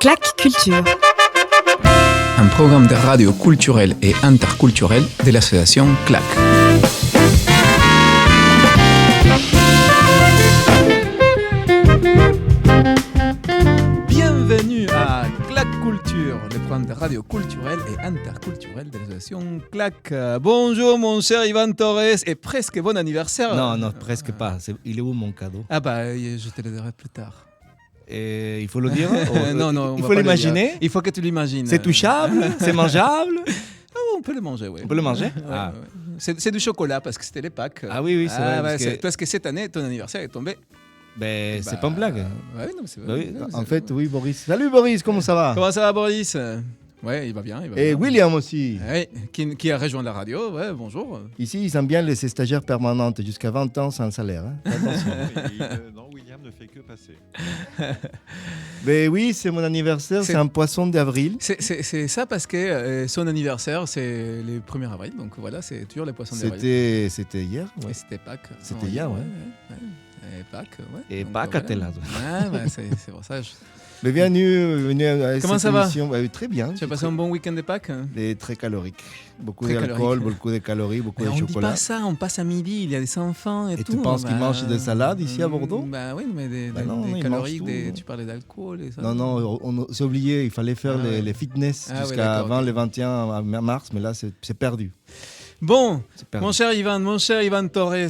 Clac Culture. Un programme de radio culturel et interculturel de l'association CLAC. Bienvenue à CLAC Culture, le programme de radio culturel et interculturel de l'association CLAC. Bonjour mon cher Ivan Torres et presque bon anniversaire. Non, presque pas. Il est où mon cadeau? Ah bah, je te le dirai plus tard. Il faut le dire? Non, il faut l'imaginer? Il faut que tu l'imagines. C'est touchable? C'est mangeable? On peut le manger, oui. On peut le manger? Ouais. C'est du chocolat parce que c'était les Pâques. Ah oui, c'est vrai. Parce que cette année, ton anniversaire est tombé. C'est pas une blague. Ouais, non, c'est Oui, vrai. en fait, oui, Boris. Salut Boris, comment ça va? Comment ça va, Boris? Ouais, il va bien. Et William aussi. Ouais, qui a rejoint la radio. Ouais, bonjour. Ici, ils aiment bien laisser stagiaires permanentes jusqu'à 20 ans sans salaire. Hein. Attention. Non, William ne fait que passer. Mais oui, c'est mon anniversaire, c'est un poisson d'avril. C'est ça parce que son anniversaire, c'est le 1er avril. Donc voilà, c'est toujours les poissons d'avril. C'était hier? Ouais. Et c'était Pâques. C'était hier, ouais. Et Pâques, ouais. Et Pâques à tel âge. C'est pour ça. Mais bienvenue à Comment cette ça va? émission. Très bien. Tu as passé un bon week-end de Pâques? Et très calorique. Beaucoup Très d'alcool, calorique. beaucoup de calories, beaucoup de on chocolat. On dit pas ça, on passe à midi, il y a des enfants et tout. Et tu penses qu'ils mangent des salades ici à Bordeaux? Bah oui, mais des calories, tu parlais d'alcool et ça. Non, c'est oublié, il fallait faire les fitness jusqu'à avant le 21 mars, mais là c'est perdu. Bon, mon cher Ivan Torres,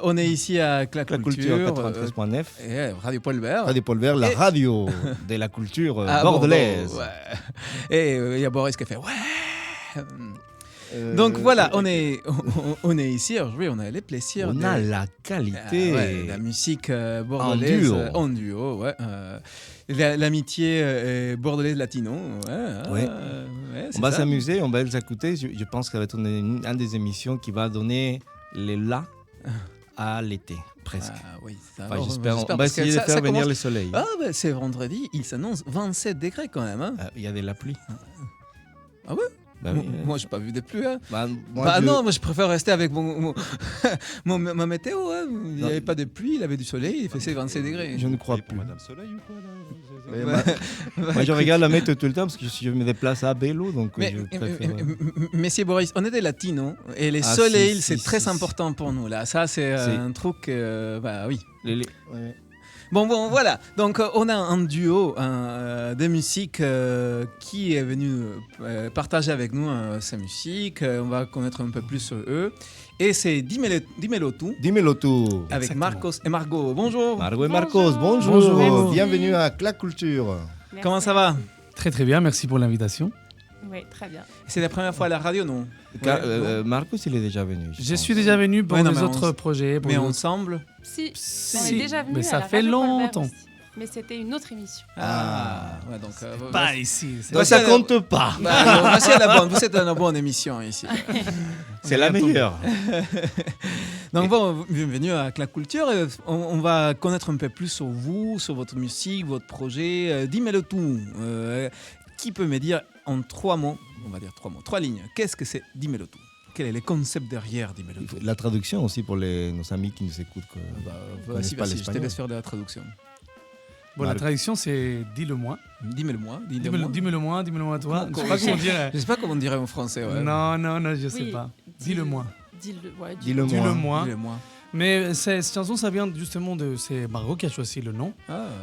on est ici à Clac Culture 93.9 Radio Paul Vert. Radio Paul Vert, la radio de la culture bordelaise. Bordeaux, ouais. Et il y a Boris qui fait ouais. Donc voilà, on est ici aujourd'hui, on a les plaisirs. On a la qualité. La musique bordelaise en duo. Ouais. L'amitié bordelaise latino. On va s'amuser, on va les écouter. Je pense que ça va être une des émissions qui va donner les là à l'été, presque. Oui, j'espère. On va essayer de faire venir le soleil. C'est vendredi, il s'annonce 27 degrés quand même. Il y a de la pluie. Ah ouais? Bah oui, moi, j'ai pas vu de pluie. Hein. Non, moi, je préfère rester avec ma météo. Hein. Il n'y avait pas de pluie, il avait du soleil, il faisait 27 degrés. Je ne crois plus. Madame Soleil ou quoi moi, je regarde la météo tout le temps parce que je me déplace à vélo. Donc je préfère... Monsieur Boris, on est des latinos et les soleils, c'est très important pour nous. Là. Ça, c'est un truc. Oui. Bon, voilà. Donc, on a un duo de musique qui est venu partager avec nous sa musique. On va connaître un peu plus eux. Et c'est Dímelo tú. Dímelo tú. Avec Marcos et Margot. Bonjour. Margot et Marcos, bonjour. Bienvenue à Clac Culture. Merci. Comment ça va? Très bien, merci pour l'invitation. Oui, très bien. C'est la première fois à la radio, non? Marcos, il est déjà venu. Je suis déjà venu pour les autres projets. Mais ensemble? Si, on est déjà venu. Mais ça à la fait Radio Paul Vert longtemps. aussi. Mais c'était une autre émission. Ouais, donc, pas ici. Donc ça compte pas. Vous êtes dans la bonne émission ici. C'est la meilleure. Donc bienvenue à Clac Culture. On va connaître un peu plus sur vous, sur votre musique, votre projet. Dímelo tú. Qui peut me dire en 3 mots, on va dire 3 mots, 3 lignes, qu'est-ce que c'est Dímelo tú? Quel est le concept derrière Dímelo tú? La traduction aussi pour nos amis qui nous écoutent. Vas-y, je te laisse faire de la traduction. Bon, la traduction, c'est dis-le-moi. Dis-le-moi. Dis-le-moi, toi. Je sais pas comment dire en français. Ouais. Non, je sais pas. Dis-le-moi. Dis-le-moi. Mais cette chanson, ça vient justement c'est Margot qui a choisi le nom.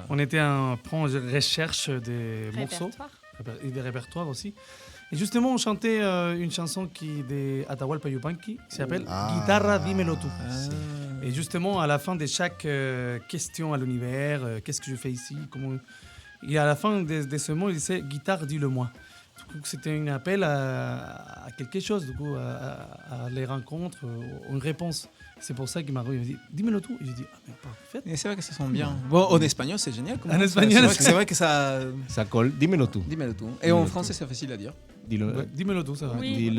On était en recherche des morceaux et des répertoires aussi. Et justement, on chantait une chanson de Atahualpa Yupanqui qui s'appelle Guitarra Dímelo tú. Et justement, à la fin de chaque question à l'univers, qu'est-ce que je fais ici, et à la fin de ce mot, il disait guitare, dis-le-moi. Du coup, c'était un appel à quelque chose, du coup, à les rencontres, une réponse. C'est pour ça qu'il m'a dit dis-moi tout. Et j'ai dit mais parfait. Et c'est vrai que ça sent bien. Bon, en espagnol, c'est génial. En espagnol, c'est vrai que ça colle. Dímelo tú. Et en français, c'est facile à dire. Dis-moi tout, ça va. Oui.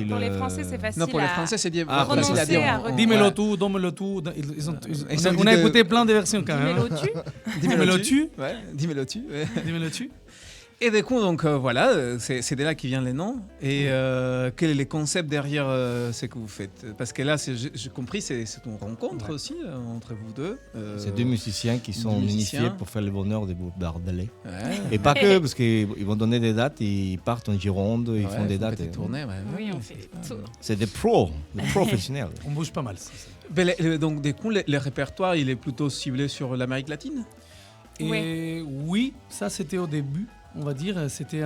Pour les Français, c'est facile. Non, pour les Français, c'est facile à dire. Dis-moi tout, donne-le tout. On a écouté plein de versions quand même. Dímelo tú. Dímelo tú. Et du coup, donc voilà, c'est de là qui vient les noms. Et quel est le concept derrière ce que vous faites? Parce que là, j'ai compris, c'est une rencontre aussi entre vous deux. C'est deux musiciens qui sont unifiés pour faire le bonheur des Bordelais. Et pas que, parce qu'ils vont donner des dates, ils partent en Gironde, ils font des dates. Des tournées, oui, on fait des tours. C'est des pros, des professionnels. On bouge pas mal. Donc, du coup, le répertoire, il est plutôt ciblé sur l'Amérique latine? Oui, ça c'était au début. On va dire, c'était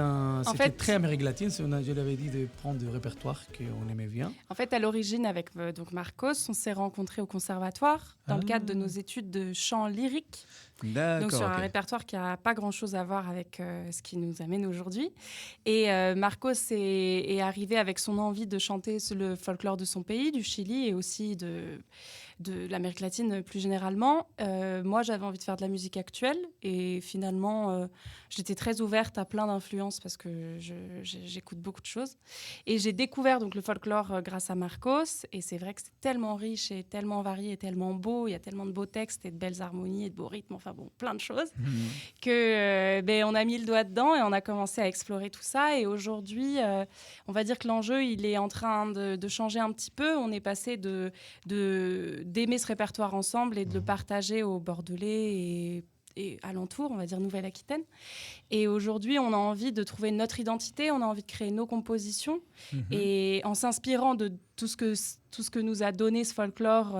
très Amérique latine. Je l'avais dit de prendre du répertoire qu'on aimait bien. En fait, à l'origine, avec donc Marcos, on s'est rencontrés au conservatoire dans le cadre de nos études de chant lyrique. Donc sur un répertoire qui n'a pas grand-chose à voir avec ce qui nous amène aujourd'hui. Et Marcos est arrivé avec son envie de chanter le folklore de son pays, du Chili, et aussi de l'Amérique latine plus généralement. Moi, j'avais envie de faire de la musique actuelle et finalement, j'étais très ouverte à plein d'influences parce que j'écoute beaucoup de choses. Et j'ai découvert donc le folklore grâce à Marcos, et c'est vrai que c'est tellement riche et tellement varié et tellement beau, il y a tellement de beaux textes et de belles harmonies et de beaux rythmes, enfin bon, plein de choses, que on a mis le doigt dedans et on a commencé à explorer tout ça. Et aujourd'hui, on va dire que l'enjeu, il est en train de changer un petit peu. On est passé d'aimer ce répertoire ensemble et de le partager aux Bordelais et alentours, on va dire Nouvelle-Aquitaine. Et aujourd'hui, on a envie de trouver notre identité, on a envie de créer nos compositions, et en s'inspirant de tout ce que nous a donné ce folklore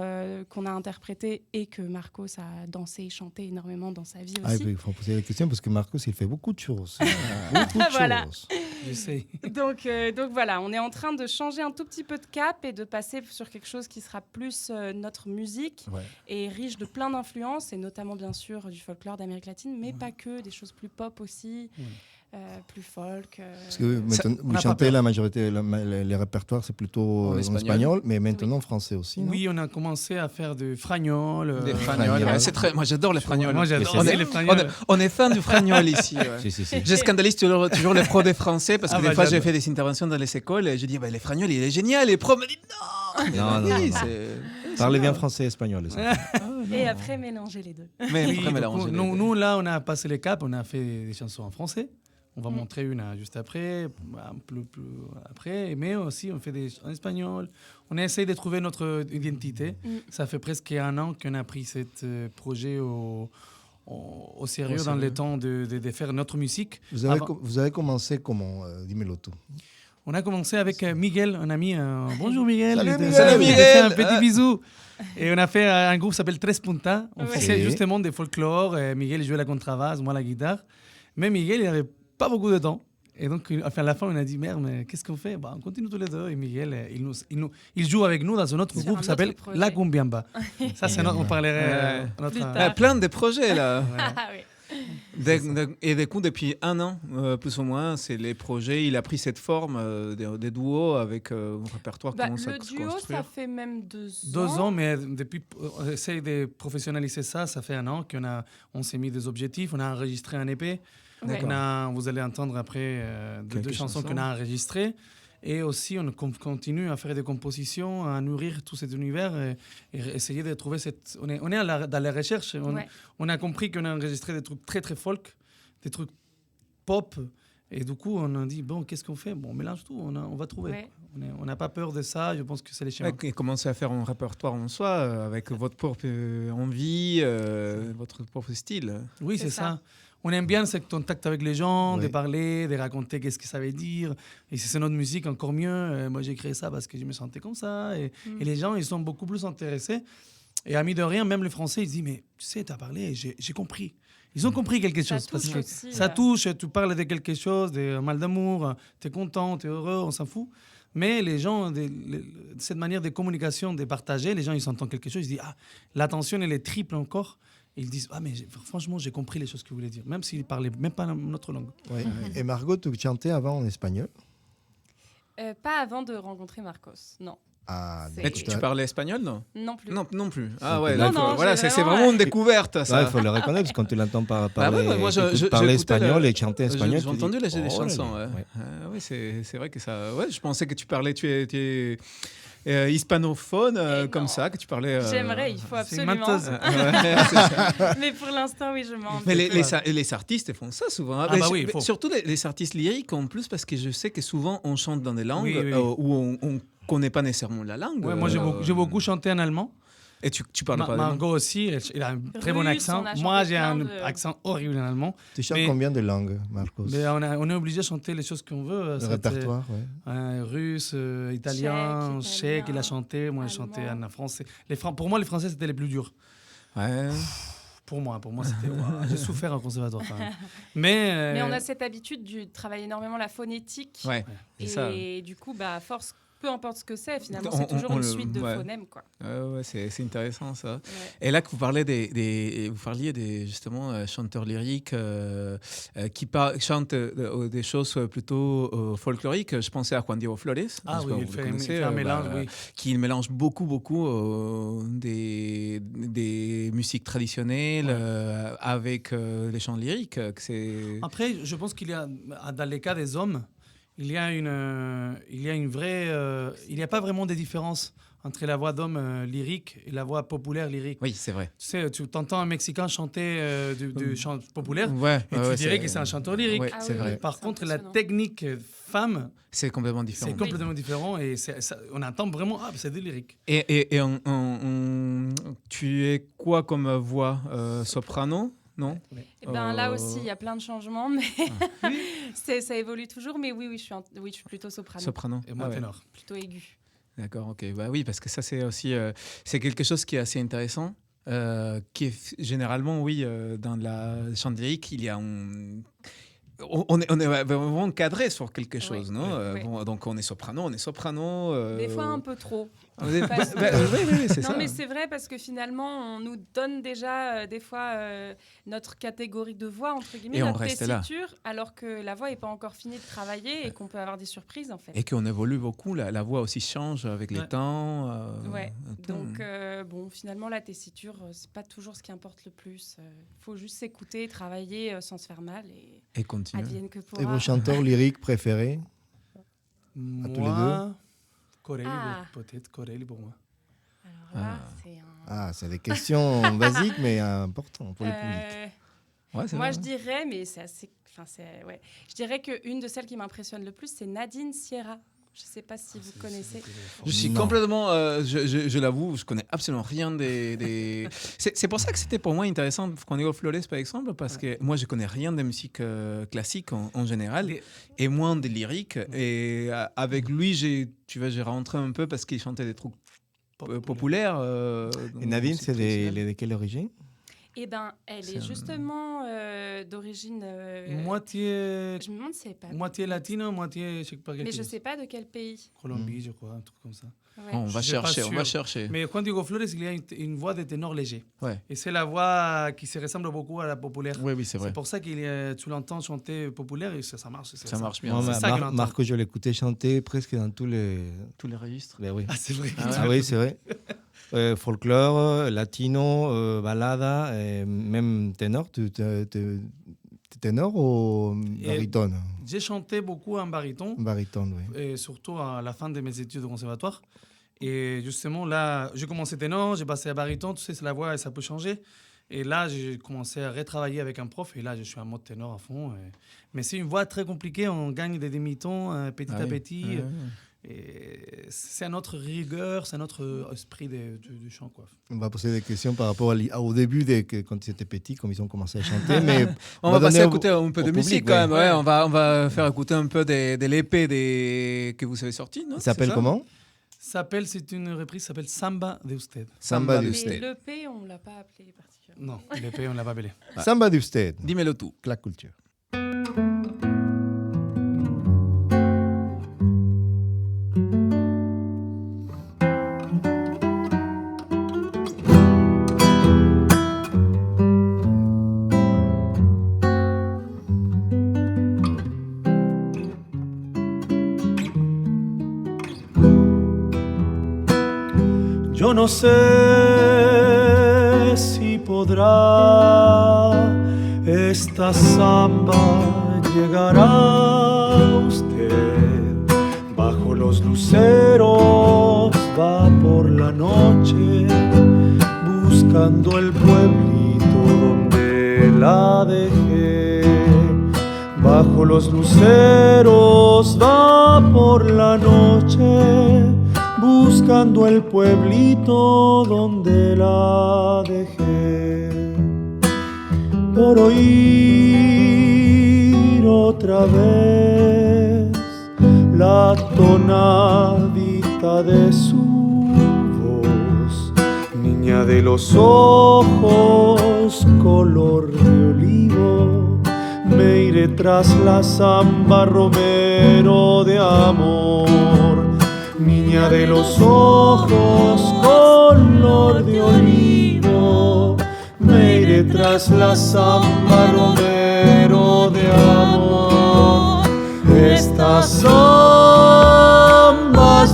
qu'on a interprété et que Marcos a dansé et chanté énormément dans sa vie aussi. Il faut poser la question parce que Marcos, il fait beaucoup de choses. Choses. J'essaie. Donc voilà, on est en train de changer un tout petit peu de cap et de passer sur quelque chose qui sera plus notre musique et riche de plein d'influences, et notamment bien sûr du folklore d'Amérique latine, mais pas que, des choses plus pop aussi. Plus folk. Parce que vous chantez la majorité, les répertoires, c'est plutôt en espagnol, mais maintenant en français aussi. Non? Oui, on a commencé à faire du fragnol. Des fragnols, c'est très. Moi, j'adore les fragnols. Moi, j'adore aussi les fragnols. On est fan du fragnol ici. Je scandalise toujours les pros des français parce que des fois, j'ai fait des interventions dans les écoles et je dis les fragnols, il est génial. Les pros me disent non. Parlez bien français et espagnol. Et après, mélanger les deux. Nous, là, on a passé les caps, on a fait des chansons en français. On va montrer une juste après, plus après, mais aussi on fait en espagnol. On essaie de trouver notre identité. Ça fait presque 1 an qu'on a pris ce projet au sérieux dans le temps de faire notre musique. Vous avez commencé comment? Dis-moi-le tout. On a commencé avec Miguel, un ami. Bonjour Miguel. Salut Miguel. Un petit bisou. Et on a fait un groupe qui s'appelle Tres Puntas. On faisait justement des folklore. Miguel jouait la contrebasse, moi la guitare. Mais Miguel, il n'avait pas beaucoup de temps. Et donc, à la fin, on a dit, merde, mais qu'est-ce qu'on fait? On continue tous les deux. Et Miguel, il joue avec nous dans un autre groupe qui s'appelle La Cumbiamba. Ça, on parlerait... plein de projets, là. Et du coup, depuis 1 an, plus ou moins, c'est les projets. Il a pris cette forme des duos avec un répertoire commence à se construire. Le duo, ça fait même 2 ans. 2 ans, mais depuis, on essaie de professionnaliser ça. Ça fait 1 an qu'on s'est mis des objectifs. On a enregistré un EP. Donc vous allez entendre après 2 chansons qu'on a enregistrées. Et aussi, on continue à faire des compositions, à nourrir tout cet univers et essayer de trouver cette... On est dans la recherche. On a compris qu'on a enregistré des trucs très, très folk, des trucs pop. Et du coup, on a dit, qu'est-ce qu'on fait? On mélange tout, on va trouver. Ouais. On n'a pas peur de ça, je pense que c'est les chemins. Et commencer à faire un répertoire en soi, avec votre propre envie, votre propre style. Oui, c'est ça. On aime bien ce contact avec les gens, de parler, de raconter qu'est-ce que ça veut dire. Et si c'est notre musique, encore mieux. Moi, j'ai créé ça parce que je me sentais comme ça. Et les gens, ils sont beaucoup plus intéressés. Et à de rien, même les Français, ils disent, mais tu sais, tu as parlé, j'ai compris. Ils ont compris quelque chose. Parce que aussi, ça touche, tu parles de quelque chose, de mal d'amour, tu es content, tu es heureux, on s'en fout. Mais les gens, cette manière de communication, de partager, les gens, ils entendent quelque chose, ils disent, l'attention, elle est triple encore. Ils disent, mais franchement, j'ai compris les choses que vous voulez dire, même s'ils ne parlaient même pas notre langue. Ouais. Et Margot, tu chantais avant en espagnol? Pas avant de rencontrer Marcos, non. Mais tu parlais espagnol, non? Non plus. Non plus. Ah ouais, d'accord. Voilà, c'est vraiment une découverte, ça. Il faut le reconnaître, parce que quand tu l'entends parler espagnol et chanter espagnol... J'ai entendu les chansons. Oui, c'est vrai que ça... Ouais, je pensais que tu parlais... hispanophone comme ça, que tu parlais. J'aimerais, il faut absolument. Mais pour l'instant, oui, je m'en. Mais les artistes font ça souvent. Hein. Surtout les artistes lyriques en plus, parce que je sais que souvent on chante dans des langues où on ne connaît pas nécessairement la langue. Ouais, moi, j'ai beaucoup chanté en allemand. Et tu parles pas Margot aussi, il a un très bon accent. Moi, j'ai un accent horrible en allemand. Tu chantes combien de langues, Marcos? On est obligé de chanter les choses qu'on veut. Le répertoire, russe, italien, tchèque, il a chanté. Moi, j'ai chanté en français. Pour moi, les français, c'était les plus durs. Ouais. Pour moi, c'était... J'ai souffert en conservatoire quand même. Mais on a cette habitude de travailler énormément la phonétique. Ouais. Et du coup, à force... Peu importe ce que c'est, finalement, c'est toujours une suite de phonèmes. Quoi. C'est intéressant, ça. Ouais. Et là, que vous parliez justement chanteurs lyriques qui chantent des choses plutôt folkloriques. Je pensais à Juan Diego Flores. Ah oui, il fait un mélange, qui mélange beaucoup des musiques traditionnelles avec les chants lyriques. Après, je pense qu'il y a, dans les cas des hommes, il y a pas vraiment de différence entre la voix d'homme lyrique et la voix populaire lyrique. Oui, c'est vrai. Tu sais, tu entends un Mexicain chanter du chant populaire et tu dirais que c'est un chanteur lyrique. Ouais, c'est vrai. Par contre, la technique femme, c'est complètement différent. C'est complètement différent et on entend vraiment, c'est du lyrique. Et tu es quoi comme voix soprano? Non. Là aussi, il y a plein de changements, mais ça évolue toujours. Mais oui, je suis plutôt soprano. Soprano. Et moi, ténor. Plutôt aigu. D'accord, ok. Oui, parce que ça, c'est aussi c'est quelque chose qui est assez intéressant. Qui est généralement, dans la chant lyrique, il y a on est vraiment encadré sur quelque chose, non? Donc on est soprano. Des fois un peu trop. Oui, c'est ça. Non, mais c'est vrai parce que finalement, on nous donne déjà des fois notre catégorie de voix, entre guillemets, notre tessiture, alors que la voix n'est pas encore finie de travailler et qu'on peut avoir des surprises, en fait. Et qu'on évolue beaucoup, la voix aussi change avec les temps. Donc, finalement, la tessiture, c'est pas toujours ce qui importe le plus. Faut juste s'écouter, travailler sans se faire mal et continuer. Advienne que pourra. Et vos chanteurs lyriques préférés? Moi, tous les deux? Corelli, peut-être Corelli pour moi. Alors là, c'est des questions basiques mais importantes pour le public. Moi, je dirais, mais c'est assez... Je dirais qu'une de celles qui m'impressionne le plus, c'est Nadine Sierra. Je ne sais pas si vous connaissez. Je suis complètement... je l'avoue, je ne connais absolument rien des... C'est pour ça que c'était pour moi intéressant qu'on ait au Flores, par exemple, parce que moi, je ne connais rien des musiques classiques en général, et moins des lyriques. Et avec lui, j'ai rentré un peu parce qu'il chantait des trucs populaires. Et Nadine, c'est de quelle origine? Elle est justement d'origine... moitié... Je me demande si c'est pas... Moitié latino, moitié... Je sais pas mais je ne sais pas de quel pays. Colombie, je crois, un truc comme ça. Ouais. On va chercher. Mais Juan Diego Flores, il y a une voix de ténor léger. Ouais. Et c'est la voix qui se ressemble beaucoup à la populaire. Oui, c'est vrai. C'est pour ça que tu l'entends chanter populaire et ça marche. Ça marche bien. Marco, je l'écoutais chanter presque dans tous les registres. Ben oui. Ah, c'est vrai. Oui, c'est vrai. Folklore, latino, balada, même ténor. Tu ténor ou baryton? J'ai chanté beaucoup en baryton. Baryton, oui. Et surtout à la fin de mes études au conservatoire. Et justement, là, j'ai commencé ténor, j'ai passé à baryton. Tu sais, c'est la voix et ça peut changer. Et là, j'ai commencé à retravailler avec un prof. Et là, je suis en mode ténor à fond. Mais c'est une voix très compliquée. On gagne des demi-tons petit à petit. Et c'est un autre rigueur, c'est un autre esprit du chant, quoi. On va poser des questions par rapport au début, quand ils étaient petits, comme ils ont commencé à chanter. Mais on va passer à écouter un peu de musique quand même. Ouais. On va faire écouter un peu de l'épée que vous avez sorti. Ça s'appelle comment? C'est une reprise, ça s'appelle Samba de Usted. Samba de Usted. Mais l'EP, on ne l'a pas appelé particulièrement. Non, l'EP, on ne l'a pas appelé. Samba de Usted. Dis-moi-le tout. La culture. Yo no sé si podrá esta samba llegar a usted bajo los luceros va por la noche buscando el pueblito donde la dejé. Bajo los luceros va por la noche buscando el pueblito donde la dejé. Por oír otra vez la tonadita de su voz, niña de los ojos color de olivo, me iré tras la samba romero de amor. Niña de los ojos color de olivo, me iré tras la samba romero de amor. Estas zambas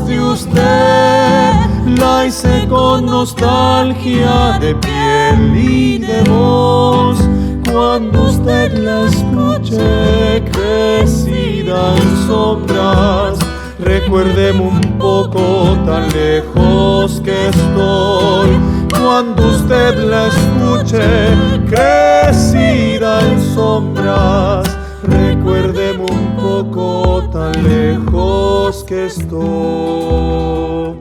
de usted la hice con nostalgia de piel y de voz. Cuando usted la escuche crecida en sombras, recuérdeme un poco tan lejos que estoy. Cuando usted la escuche crecida en sombras, recuérdeme un poco tan lejos que estoy.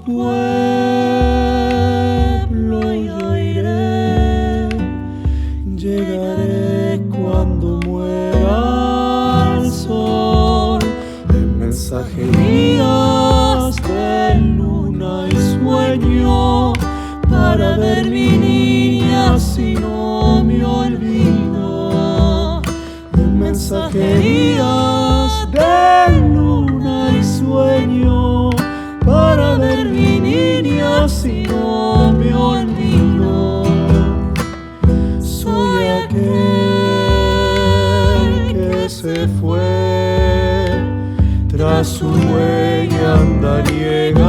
Pueblo yo iré, llegaré cuando muera el sol, en mensajerías de luna y sueño, para ver mi niña si no me olvido. En mensajerías de luna y sueño, para ver mi niña si no me olvido. Soy aquel que se fue, tras su huella andariega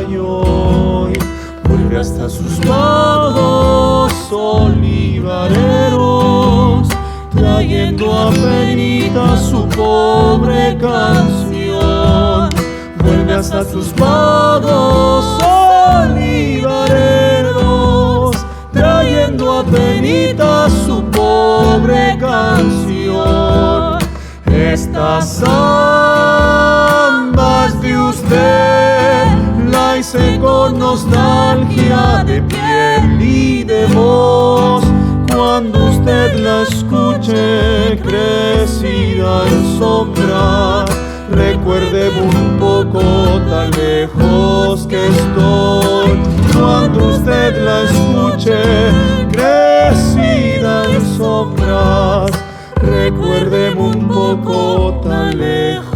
y hoy vuelve hasta sus lados olivareros, trayendo a penita su pobre canción. Vuelve hasta sus pagos olivareros, trayendo a penita su pobre canción. Estas zambas de usted la hice con nostalgia de piel y de voz. Cuando usted la escuche crecida en sombra, recuerde un poco tan lejos que estoy. Cuando usted la escuche crecida en sombras, recuerde un poco tan lejos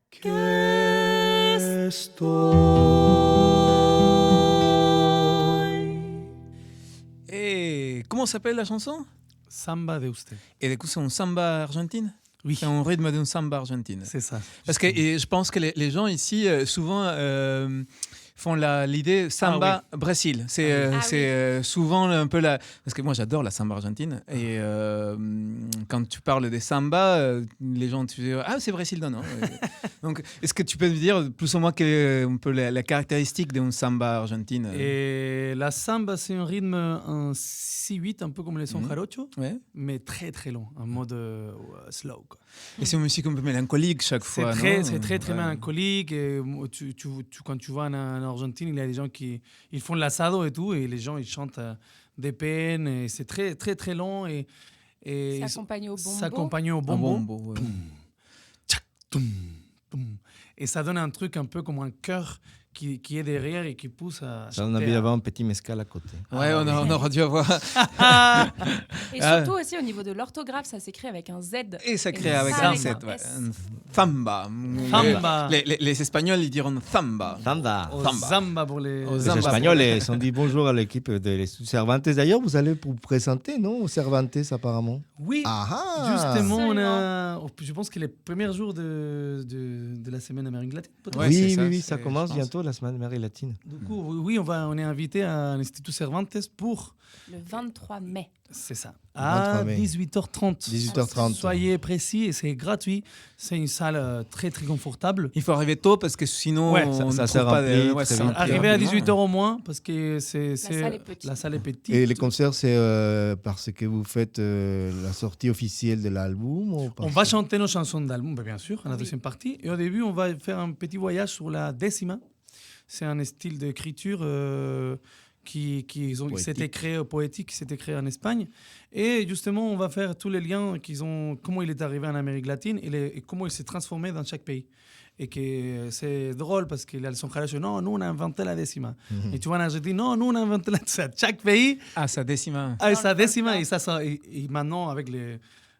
que estoy. Comment s'appelle la chanson? Samba de usted. Et du coup, c'est un samba argentine? Oui. C'est un rythme d'une samba argentine. C'est ça. Parce que je pense que les gens ici, souvent, font l'idée samba Brésil. C'est souvent un peu la... Parce que moi, j'adore la samba argentine. Et quand tu parles des samba, les gens, tu dis, ah, c'est Brésil, non. Donc, est-ce que tu peux me dire plus ou moins un peu la caractéristique d'une samba argentine? Et la samba, c'est un rythme en 6-8, un peu comme les sons jarocho, mais très très long, en mode slow. Quoi. Et c'est une musique un peu mélancolique chaque fois, non? C'est très mélancolique. Et quand tu vas en Argentine, il y a des gens qui ils font l'asado et tout, et les gens ils chantent des peines, et c'est très très très long. Et s'accompagner au bombo. Et ça donne un truc un peu comme un cœur qui est derrière et qui pousse à ça, on a envie d'avoir un petit mezcal à côté. Ouais, on aurait dû avoir. Et surtout aussi au niveau de l'orthographe, ça s'écrit avec un Z. Et ça s'écrit avec un Z, ouais. Zamba. Les Espagnols, ils diront Zamba. Zamba pour les Espagnols. Ils ont dit bonjour à l'équipe de Cervantes. D'ailleurs, vous allez vous présenter, non, au Cervantes, apparemment. Oui, justement, je pense que les premiers jours de la semaine Amérique latine. Oui, ça commence bientôt, la semaine Amérique latine. Du coup, oui, on est invité à l'Institut Cervantes pour... Le 23 mai. C'est ça. À 18h30. 18h30. Soyez précis et c'est gratuit. C'est une salle très très confortable. Il faut arriver tôt parce que sinon ça sert pas. Arrivez à 18h au moins parce que la salle est petite. Et les concerts, c'est parce que vous faites la sortie officielle de l'album On va chanter nos chansons d'album, bien sûr, à la deuxième partie. Et au début, on va faire un petit voyage sur la décima. C'est un style d'écriture qui s'était créé poétique, qui s'était créé en Espagne. Et justement, on va faire tous les liens comment il est arrivé en Amérique latine et comment il s'est transformé dans chaque pays. Et que c'est drôle parce qu'il a son frère, non, nous on a inventé la décima. Et tu vois en Argentine, non, nous on a inventé la chaque pays. Sa décima. Sa décima. Et maintenant, avec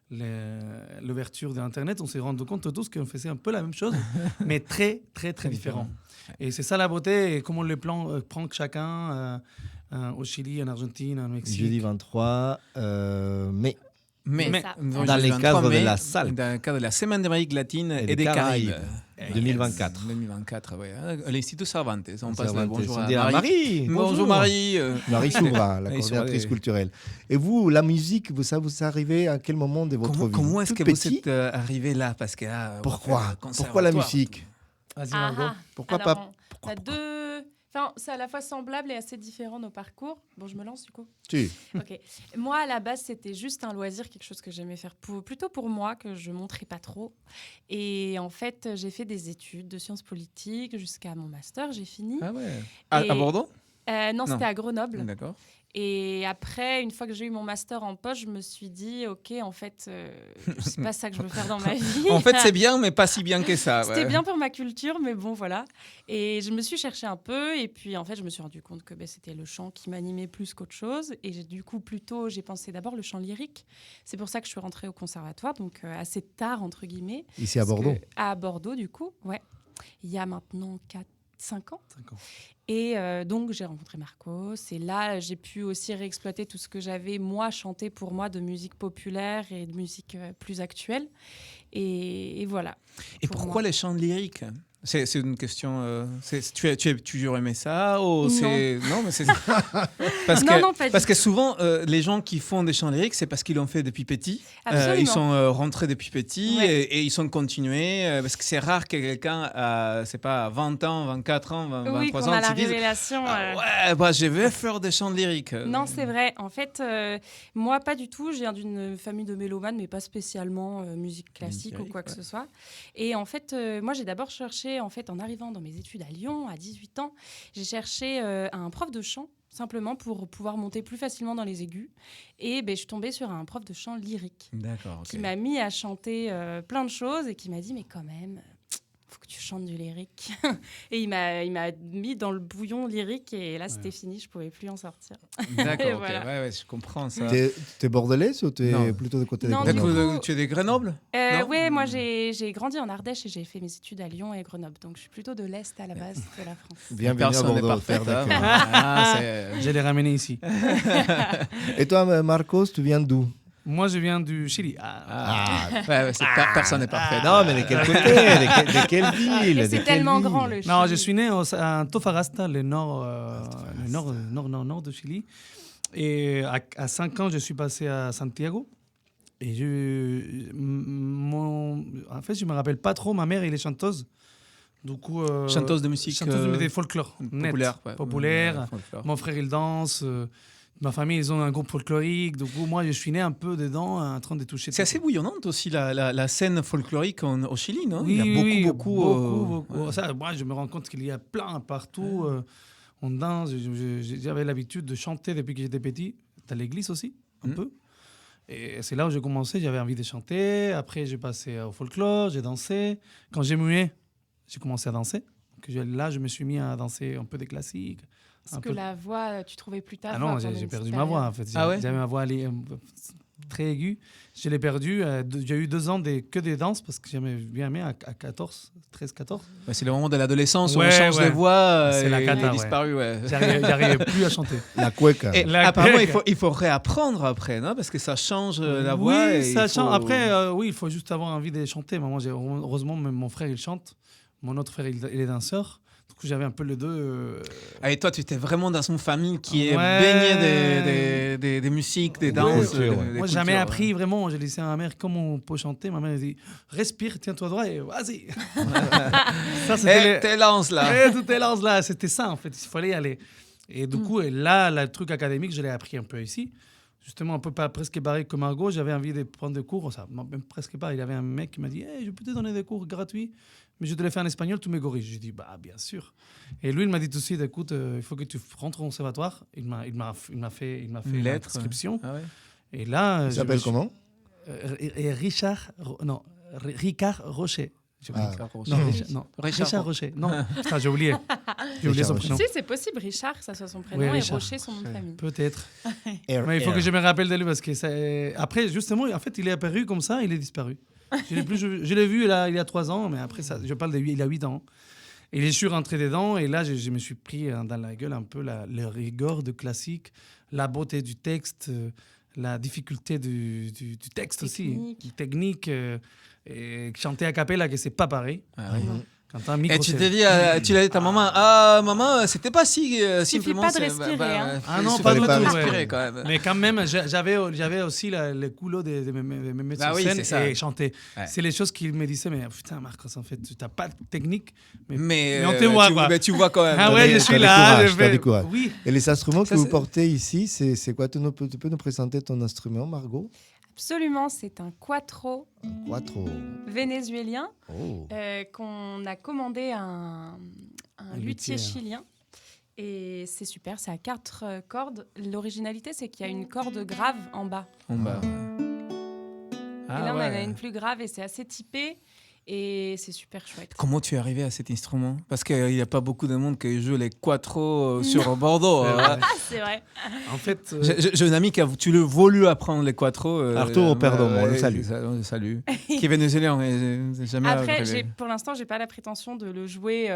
l'ouverture de Internet, on s'est rendu compte tous qu'on faisait un peu la même chose, mais très, très, très différent. Et c'est ça la beauté, et comment on les prend chacun au Chili, en Argentine, en Mexique. Jeudi 23 mai. Dans le cadre de la salle. Dans le cadre de la Semaine d'Amérique latine et des Caraïbes. 2024. 2024, oui. L'Institut Cervantes. On passe Cervantes. Bonjour à Marie. Bonjour Marie. Marie Souvra, la coordinatrice culturelle. Et vous, la musique, vous arrivez à quel moment de votre vie? Comment est-ce que vous êtes arrivé là? Parce que là, Pourquoi la musique? Vas-y, Margot. Pourquoi pas? C'est à la fois semblable et assez différent nos parcours. Bon, je me lance du coup. Si. Ok. Moi, à la base, c'était juste un loisir, quelque chose que j'aimais faire plutôt pour moi, que je montrais pas trop. Et en fait, j'ai fait des études de sciences politiques jusqu'à mon master. J'ai fini. Ah ouais. À Bordeaux? Non, c'était à Grenoble. D'accord. Et après, une fois que j'ai eu mon master en poche, je me suis dit, ok, en fait, c'est pas ça que je veux faire dans ma vie. En fait, c'est bien, mais pas si bien que ça. C'était bien pour ma culture, mais bon, voilà. Et je me suis cherchée un peu, et puis en fait, je me suis rendu compte que c'était le chant qui m'animait plus qu'autre chose. Et du coup, j'ai pensé d'abord le chant lyrique. C'est pour ça que je suis rentrée au conservatoire, donc assez tard, entre guillemets. Ici à Bordeaux? À Bordeaux, du coup, ouais. Il y a maintenant 5 ans. Et donc, j'ai rencontré Marcos. Et là, j'ai pu aussi réexploiter tout ce que j'avais, moi, chanté pour moi de musique populaire et de musique plus actuelle. Et voilà. Et pourquoi les chants lyriques? C'est une question. Tu as toujours aimé ça ou non, mais c'est parce que souvent les gens qui font des chants lyriques, c'est parce qu'ils l'ont fait depuis petit. Ils sont rentrés depuis petit et ils sont continués parce que c'est rare que quelqu'un, c'est pas 20 ans, 24 ans, 23 ans, a la révélation. Je vais faire des chants lyriques. Non, c'est vrai. En fait, moi pas du tout. Je viens d'une famille de mélomanes, mais pas spécialement musique classique ou quoi que ce soit. Et en fait, moi j'ai d'abord cherché. En fait, en arrivant dans mes études à Lyon, à 18 ans, j'ai cherché un prof de chant, simplement pour pouvoir monter plus facilement dans les aigus. Et je suis tombée sur un prof de chant lyrique qui m'a mis à chanter plein de choses et qui m'a dit, mais quand même, faut que tu chantes du lyrique. Et il m'a mis dans le bouillon lyrique et là, c'était fini, je pouvais plus en sortir. D'accord, voilà. ouais, je comprends ça. T'es bordelaise ou t'es plutôt de côté de Grenoble? Tu es de Grenoble? Oui, moi j'ai grandi en Ardèche et j'ai fait mes études à Lyon et Grenoble. Donc je suis plutôt de l'Est à la base de la France. Bienvenue à Bordeaux. Je l'ai ramené ici. Et toi, Marcos, tu viens d'où? Moi, je viens du Chili. Personne n'est parfait. Non, mais de quel côté? De quelle ville? C'est tellement grand le Chili. Non, je suis né à Antofagasta, le nord de Chili. Et à 5 ans, je suis passé à Santiago. Et en fait, je me rappelle pas trop. Ma mère, elle est chanteuse. Du coup, chanteuse de musique. Chanteuse de folklore. Populaire. Folklore. Mon frère, il danse. Ma famille, ils ont un groupe folklorique. Du coup, moi, je suis né un peu dedans, en train de toucher. C'est assez bouillonnante aussi, la scène folklorique au Chili, non? Oui, il y a beaucoup. Ça, moi, je me rends compte qu'il y a plein partout. On danse. J'avais l'habitude de chanter depuis que j'étais petit. À l'église aussi, un peu. Et c'est là où j'ai commencé. J'avais envie de chanter. Après, j'ai passé au folklore. J'ai dansé. Quand j'ai mué, j'ai commencé à danser. Là, je me suis mis à danser un peu des classiques. Parce que la voix, tu trouvais plus tard. Ah non, j'ai perdu ma voix en fait. J'avais ma voix très aigu. Je l'ai perdu. J'ai eu 2 ans que des danses parce que j'aimais bien aimé à 13-14. C'est le moment de l'adolescence où on change de voix. C'est la cata, il est disparu. J'arrivais plus à chanter. La cueca. Et apparemment, il faut réapprendre après, non? Parce que ça change la voix. Oui, ça change. Après, il faut juste avoir envie de chanter. Heureusement, même mon frère, il chante. Mon autre frère, il est danseur. Du coup, j'avais un peu les deux. Et toi, tu étais vraiment dans une famille qui est baignée des musiques, des danses. Moi, j'ai jamais appris vraiment. J'ai laissé à ma mère comment on peut chanter. Ma mère a dit respire, tiens-toi droit et vas-y. Ça, c'était tes lances là. Tout tes lances là. C'était ça en fait. Il fallait y aller. Et du coup, là, le truc académique, je l'ai appris un peu ici. Justement, un peu presque pareil que Margot, j'avais envie de prendre des cours. Même presque pas. Il y avait un mec qui m'a dit hey, je peux te donner des cours gratuits. Mais je te les fais en espagnol, tu me corriges. J'ai dit, bien sûr. Et lui, il m'a dit tout de suite, écoute, il faut que tu rentres au conservatoire. Il m'a fait l'inscription. Ah ouais. Et là... Il s'appelle comment Ricard Rocher. Richard Rocher. Non, putain, j'ai oublié. J'ai oublié son prénom. Si, c'est possible, Richard, que ça soit son prénom, et Rocher, son nom de famille. Peut-être. Mais il faut que je me rappelle de lui parce que après, justement, en fait, il est apparu comme ça, il est disparu. Je l'ai vu il y a 3 ans, mais après, je parle il a 8 ans. Et je suis rentré dedans, et là, je me suis pris dans la gueule un peu la rigueur de classique, la beauté du texte, la difficulté du texte aussi, technique, et chanter a cappella, que c'est pas pareil. Ah oui. Et tu l'as dit à ta maman, maman, c'était pas si simplement. Il suffit pas de respirer. Non, pas du tout. Respirer, quand même. Mais quand même, j'avais aussi le culot de me mettre sur scène et chanter. Ouais. C'est les choses qui me disaient, mais putain, Marcos, en fait, tu n'as pas de technique, mais on te voit. Mais tu vois quand même. Ah ouais, je suis là. Oui. Et les instruments que vous portez ici, c'est quoi? Tu peux nous présenter ton instrument, Margot? Absolument, c'est un quattro, vénézuélien qu'on a commandé à un luthier chilien. Et c'est super, c'est à 4 cordes. L'originalité, c'est qu'il y a une corde grave en bas. Et là, on en a une plus grave et c'est assez typé. Et c'est super chouette. Comment tu es arrivé à cet instrument? Parce qu'il n'y a pas beaucoup de monde qui joue les quattro sur Bordeaux. C'est vrai. En fait, j'ai un ami qui a voulu apprendre les quattro. Arturo Perdomo, on le salue. Salut. Qui est vénézuélien. Jamais après, pour l'instant, je n'ai pas la prétention de le jouer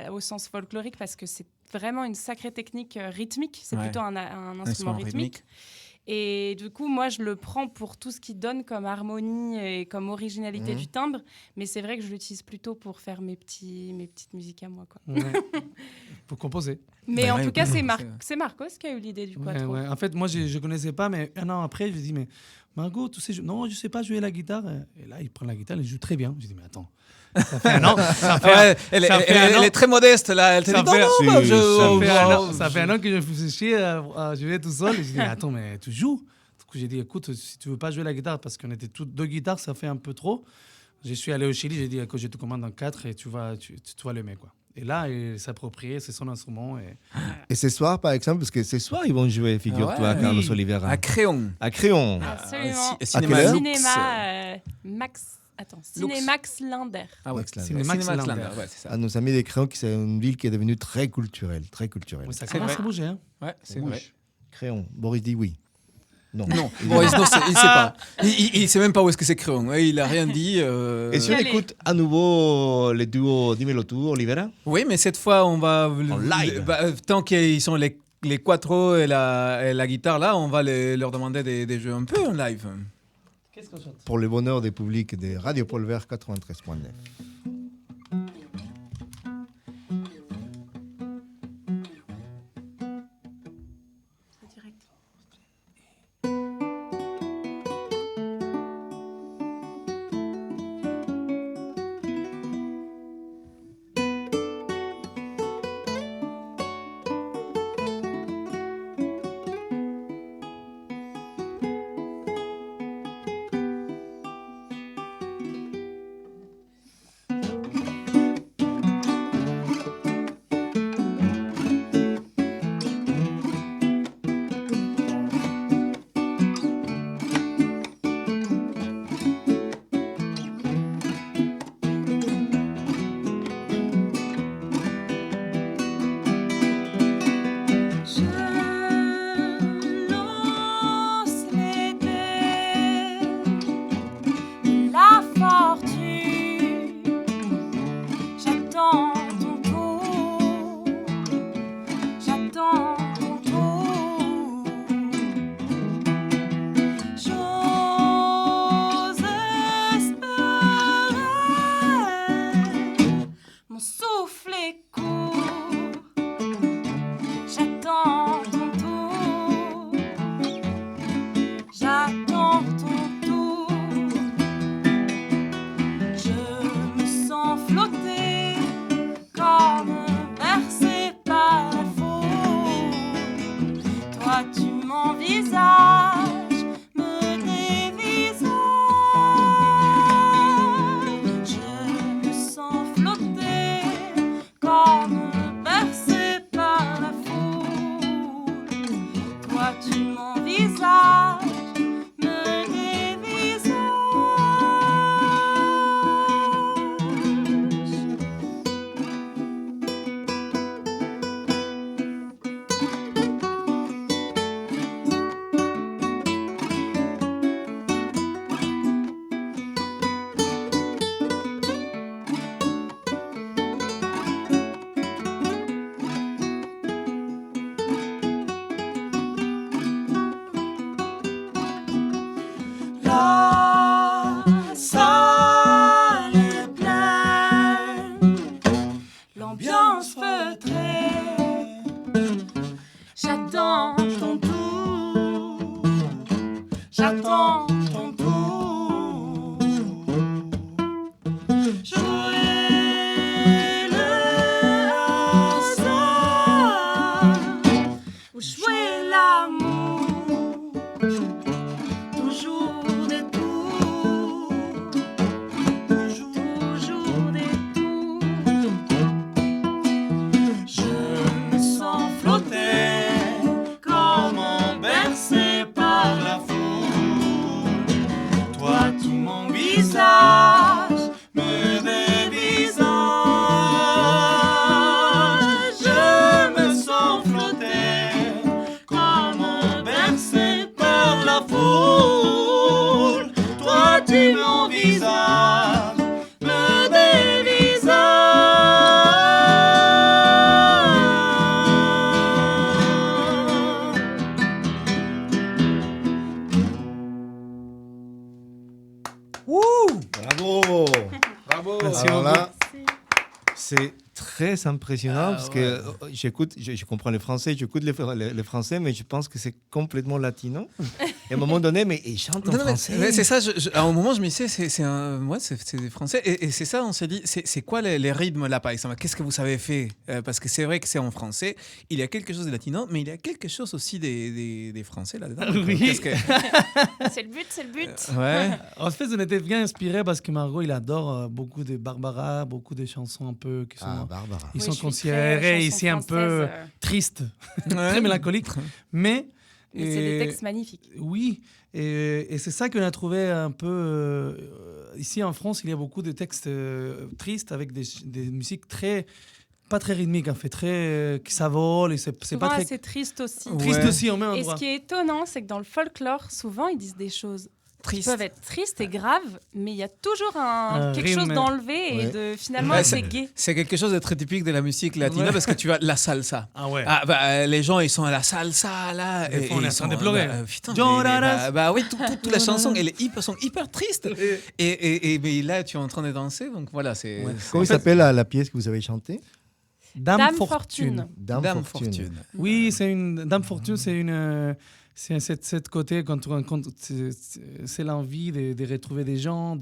au sens folklorique parce que c'est vraiment une sacrée technique rythmique. C'est plutôt un instrument rythmique. Et du coup, moi, je le prends pour tout ce qui donne comme harmonie et comme originalité du timbre. Mais c'est vrai que je l'utilise plutôt pour faire mes petites musiques à moi. Quoi. Ouais. Pour composer. Mais en tout cas, c'est Marcos qui a eu l'idée du quattro. Ouais. En fait, moi, je ne connaissais pas, mais un an après, je lui ai dit, mais Margot, tu sais, non, je ne sais pas jouer la guitare. Et là, il prend la guitare, il joue très bien. Je lui ai dit, mais attends. Ça fait un an. Elle est très modeste là. Elle te dit ça fait un an que je me faisais chier à jouer tout seul. Et je dis mais attends, mais tu joues? Du coup j'ai dit écoute, si tu veux pas jouer la guitare parce qu'on était toutes 2 guitares, ça fait un peu trop. Je suis allé au Chili, j'ai dit écoute, je te commande en 4 et tu vas l'aimer quoi. Et là, il s'appropriait, c'est son instrument. Et ce soir, par exemple, parce que ce soir, ils vont jouer, figure-toi, Carlos Oliveira. À Créon. Absolument. Cinéma Max. Attends, Cinémax Linder. Ah ouais, Cinémax Linder. Ouais, c'est ça. À nos amis des Créons, qui c'est une ville qui est devenue très culturelle. Ouais, ça commence à bouger. Hein. Ouais, c'est vrai. Créon. Boris dit oui. Non. Boris, non, il sait pas. Il sait même pas où est-ce que c'est Créon. Il a rien dit. Et si on écoute à nouveau les duos Dímelo tú, Oliveira? Oui, mais cette fois, on va en live. Tant qu'ils sont les quattro et la guitare là, on va leur demander des jeux un peu en live. Qu'est-ce qu'on chante? Pour le bonheur des publics de Radio Polver 93.9. Bravo. Bravo. Alors là, c'est très impressionnant parce que j'écoute, je comprends le français, j'écoute le français, mais je pense que c'est complètement latino. Et à un moment donné, mais ils chantent en français. Mais c'est ça, à un moment, je me disais, c'est des français. Et c'est ça, on s'est dit, c'est quoi les rythmes là, par exemple? Qu'est-ce que vous avez fait? Parce que c'est vrai que c'est en français, il y a quelque chose de latino, mais il y a quelque chose aussi des français là-dedans. Oui. C'est le but. Ouais. En fait, on était bien inspirés parce que Margot, il adore beaucoup de Barbara, beaucoup de chansons un peu qui sont, Barbara. ils sont considérés ici un peu tristes, très mélancoliques. Mais c'est des textes magnifiques. Oui, et c'est ça qu'on a trouvé un peu... ici en France, il y a beaucoup de textes tristes avec des musiques pas très rythmiques, en fait, ça vole. Et c'est pas très... c'est triste aussi. Triste aussi, en même endroit. Et ce qui est étonnant, c'est que dans le folklore, souvent, ils disent des choses qui peuvent être tristes et graves, mais il y a toujours quelque chose d'enlevé et finalement c'est gai. C'est quelque chose de très typique de la musique latine parce que tu as la salsa. Ah ouais. Les gens ils sont à la salsa là et ils sont déplorés. Oui, toute la chanson sont hyper tristes mais là tu es en train de danser donc voilà c'est. Comment s'appelle la pièce que vous avez chantée? Dame Fortune. Dame Fortune. Oui, c'est une Dame Fortune, c'est cette côté quand c'est l'envie de retrouver des gens.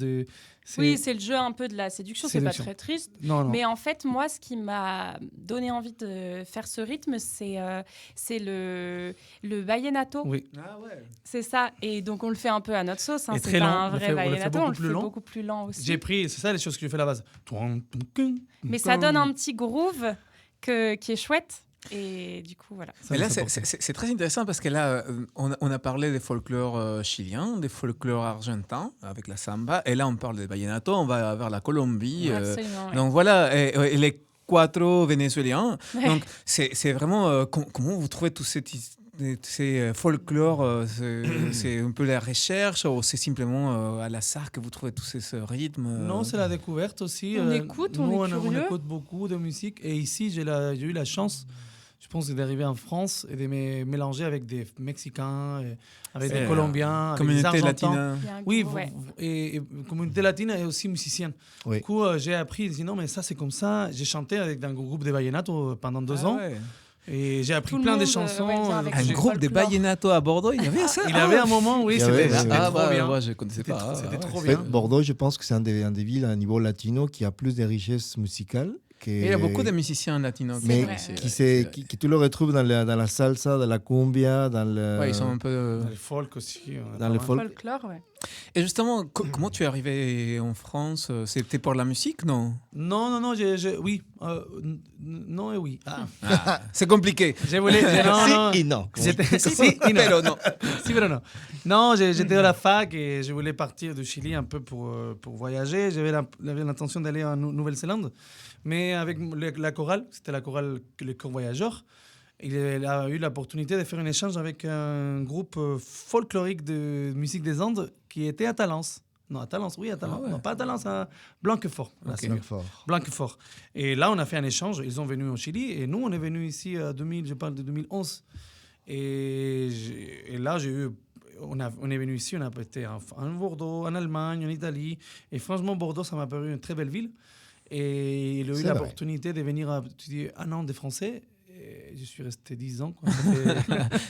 Oui, c'est le jeu un peu de la séduction. C'est pas très triste. Non. Mais en fait, moi, ce qui m'a donné envie de faire ce rythme, c'est le vallenato. Oui. Ah ouais. C'est ça. Et donc, on le fait un peu à notre sauce. Hein. Et C'est très pas lent. un vrai vallenato. On le fait beaucoup plus lent aussi. J'ai pris, c'est ça les choses que je fais à la base. Mais ça donne un petit groove qui est chouette. Et du coup, voilà. Mais là, c'est très intéressant parce que là, on a parlé des folklores chiliens, des folklores argentins avec la samba. Et là, on parle des vallenato, on va vers la Colombie. Donc voilà, et les cuatro vénézuéliens. Ouais. Donc c'est vraiment... comment vous trouvez tous ces folklores c'est un peu la recherche ou c'est simplement à l'hasard que vous trouvez tous ces rythmes Non, c'est la découverte aussi. On écoute, on est curieux. On écoute beaucoup de musique. Et ici, j'ai eu la chance... Je pense d'arriver en France et de me mélanger avec des Mexicains, avec des Colombiens, avec des Argentins. Oui, et communauté latine et aussi musicienne. Oui. Du coup, j'ai appris, j'ai dit non, mais ça c'est comme ça. J'ai chanté avec un groupe de vallenato pendant 2 ans. Ouais. Et j'ai appris plein de chansons. Un groupe de vallenato à Bordeaux, il y avait ça. Il y avait un moment, oui, c'était trop bien. Moi, je connaissais pas. C'était trop bien. Bordeaux, je pense que c'est un des villes à niveau latino qui a plus de richesses musicales. Il y a beaucoup de musiciens latinos. Mais qui tu le retrouves dans la salsa, dans la cumbia, dans le... Ouais, ils sont un peu... Dans le folk aussi. Dans le folklore, ouais. Et justement, comment tu es arrivé en France? C'était pour la musique, non? Non, oui. Non et oui. C'est compliqué. Je voulais... Si et non. Si et non. Si, mais non. Non, j'étais à la fac et je voulais partir du Chili un peu pour voyager. J'avais l'intention d'aller en Nouvelle-Zélande. Mais avec la chorale, c'était la chorale Les Convoyageurs, il a eu l'opportunité de faire un échange avec un groupe folklorique de musique des Andes qui était à Talence. Non, à Talence, oui, à Talence. Ah ouais. Non, pas à Talence, à Blanquefort. Okay. Blanquefort. Et là, on a fait un échange. Ils sont venus au Chili et nous, on est venus ici en 2011. Et là, on est venu ici, on a été en Bordeaux, en Allemagne, en Italie. Et franchement, Bordeaux, ça m'a paru une très belle ville. Et il a eu l'opportunité de venir étudier 1 an de français. Et je suis resté 10 ans. Quoi.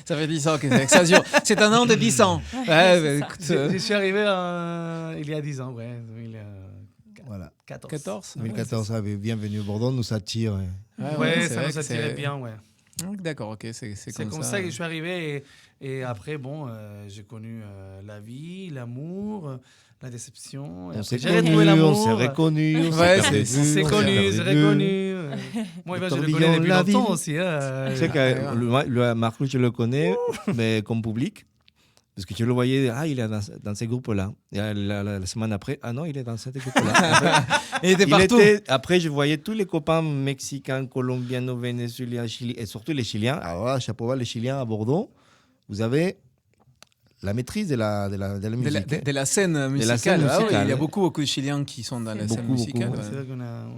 Ça fait 10 ans que c'est Excelsior. C'est un an de 10 ans. Ouais, écoute, je suis arrivé il y a 10 ans, ouais. Voilà. 14. 2014, bienvenue au Bordeaux, nous attire. Ouais, ça nous attirait bien, ouais. D'accord, ok, c'est comme ça que je suis arrivé. Et après, j'ai connu la vie, l'amour, la déception. On s'est reconnu. C'est reconnu. Moi, je le connais depuis longtemps aussi. Tu sais que Marcos, je le connais, mais comme public. Parce que je le voyais, il est dans ces groupes-là. Et la semaine après, non, il est dans ces groupes-là. Il était partout. Après, je voyais tous les copains mexicains, colombiens, vénézuéliens, Chili, et surtout les Chiliens. Alors là, chapeau bas, les Chiliens à Bordeaux. Vous avez la maîtrise de la musique. De la scène musicale. Il y a beaucoup de Chiliens qui sont dans la scène musicale.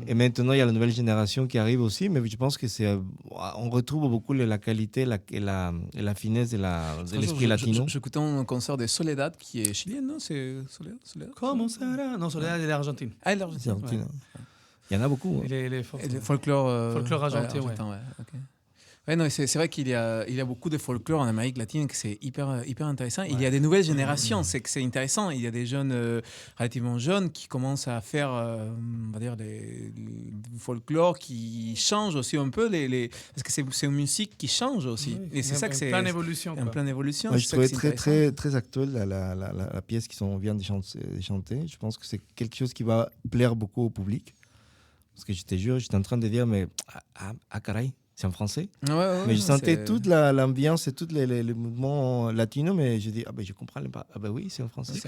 Et maintenant, il y a la nouvelle génération qui arrive aussi, mais je pense que on retrouve beaucoup la qualité et la finesse de l'esprit latino. J'écoutais un concert de Soledad qui est chilienne, non? C'est Soledad? Comment ça? Non, Soledad, elle est argentine. Ah, elle est argentine. Il y en a beaucoup. Les folklore argentin, ouais. Okay. Ouais, non, c'est vrai qu'il y a beaucoup de folklore en Amérique latine, que c'est hyper intéressant. Ouais. Il y a des nouvelles générations, c'est intéressant. Il y a des jeunes relativement jeunes qui commencent à faire, on va dire, du folklore qui changent aussi un peu parce que c'est une musique qui change aussi. Oui, et c'est ça que c'est plein d'évolution. Ouais, je trouvais très actuel la pièce qu'on vient de chanter. Je pense que c'est quelque chose qui va plaire beaucoup au public. Parce que j'étais en train de dire, mais caray. C'est en français, mais je sentais toute l'ambiance et tous les mouvements latinos, mais je dis je comprends pas. Oui, c'est en français.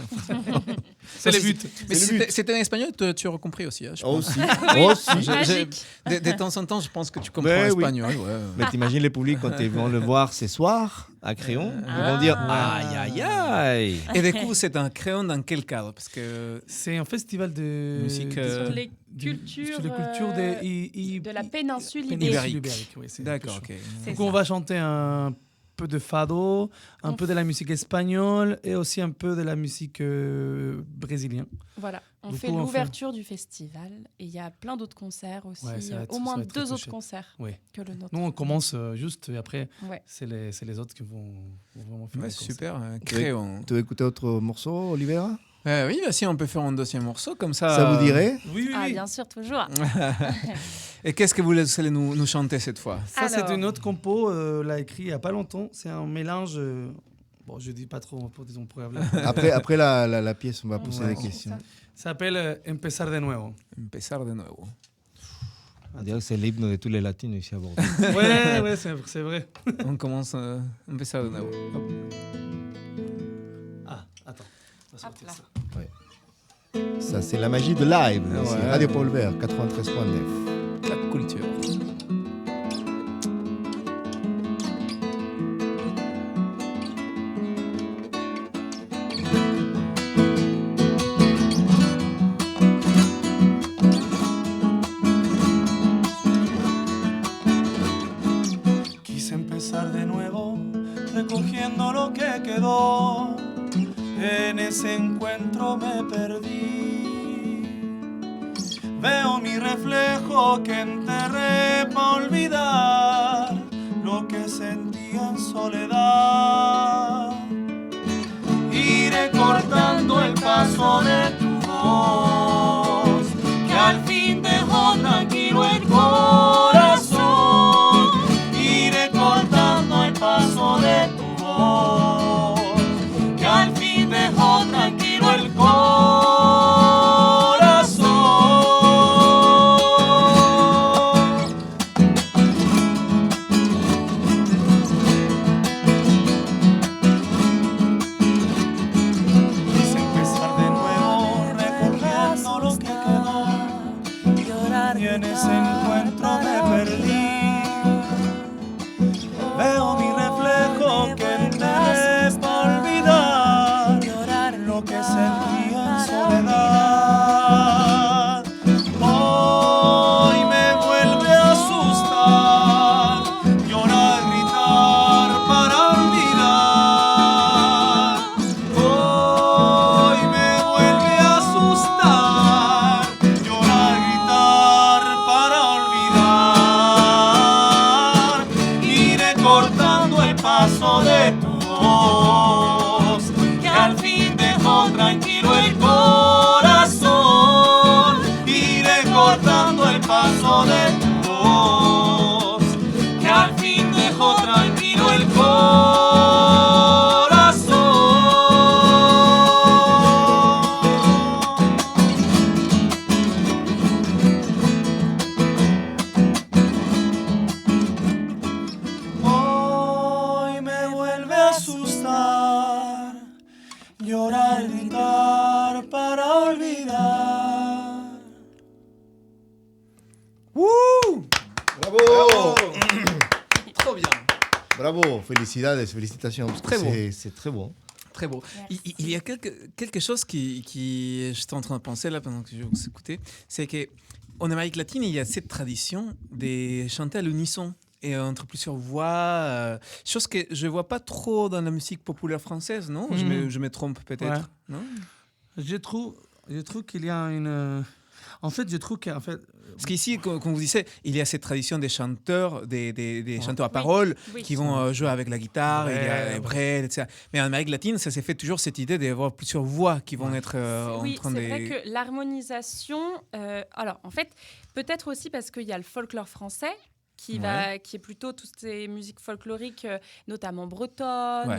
C'est le but. Mais c'était en espagnol, tu as compris aussi. Je pense. Aussi. De temps en temps, je pense que tu comprends l'espagnol. Oui. Mais t'imagines les publics quand ils vont le voir ce soir à Créon, ils vont dire aïe. Et du coup, c'est un Créon dans quel cadre? Parce que c'est un festival de musique sur les cultures de la péninsule ibérique. Oui, d'accord, ok. Donc on va chanter un peu de fado, un peu de la musique espagnole et aussi un peu de la musique brésilienne. Voilà, on fait l'ouverture du festival et il y a plein d'autres concerts aussi, au moins 2 autres concerts que le nôtre. Nous on commence juste et après c'est les autres qui vont vraiment faire super, Créon. Tu veux écouter autre morceau, Olivera? Oui, si on peut faire un deuxième morceau comme ça. Ça vous dirait? Oui. Bien sûr, toujours. Et qu'est-ce que vous allez nous chanter cette fois? Ça, c'est une autre compo, l'a écrit il n'y a pas longtemps. C'est un mélange. Bon, je dis pas trop pour des après la pièce, on va poser des questions. Ça s'appelle Empezar de nuevo. Empezar de nuevo. On dirait que c'est l'hymne de tous les latinos ici à Bordeaux. ouais, c'est vrai. On commence Empezar de nuevo. Attends. Ça. Ça, c'est la magie de live. C'est Radio Paul Vert, 93.9. La culture. Quise empezar de nuevo, recogiendo lo que quedó. En ese encuentro me perdí. Veo mi reflejo que enterré para olvidar lo que sentía en soledad. Iré cortando el paso de tu voz, que al fin dejó tranquilo el corazón. Iré cortando el paso de tu voz, que al fin dejó tranquilo el corazón. Quise empezar de nuevo, recordando lo que quedó, y en ese encuentro me perdí. Veo mi reflejo que enterré para olvidar lo que sentía en soledad. Hoy me vuelve a asustar, llorar, gritar para olvidar. Hoy me vuelve a asustar, llorar, gritar para olvidar. Iré cortando el paso de tu voz, que al fin dejó tranquilo el corazón. Iré cortando el paso de tu voz, que al fin dejó tranquilo el corazón. Hoy me vuelve a asustar, llorar, gritar para olvidar. Bravo! Trop bien. Bravo, félicitations. Très beau. C'est très bon. Très beau. Il y a quelque chose qui j'étais en train de penser là pendant que je vous écoutais, c'est qu'en Amérique latine, il y a cette tradition de chanter à l'unisson et entre plusieurs voix, chose que je ne vois pas trop dans la musique populaire française, non? Je me trompe peut-être, non? Je trouve qu'il y a une... En fait, je trouve qu'en fait... Parce qu'ici, comme vous disiez, il y a cette tradition des chanteurs, des chanteurs à parole qui vont jouer avec la guitare, il y a Brel, etc. Mais en Amérique latine, ça s'est fait toujours cette idée d'avoir plusieurs voix qui vont être en train de... Oui, c'est vrai que l'harmonisation... alors, en fait, peut-être aussi parce qu'il y a le folklore français, qui est plutôt toutes ces musiques folkloriques, notamment bretonnes,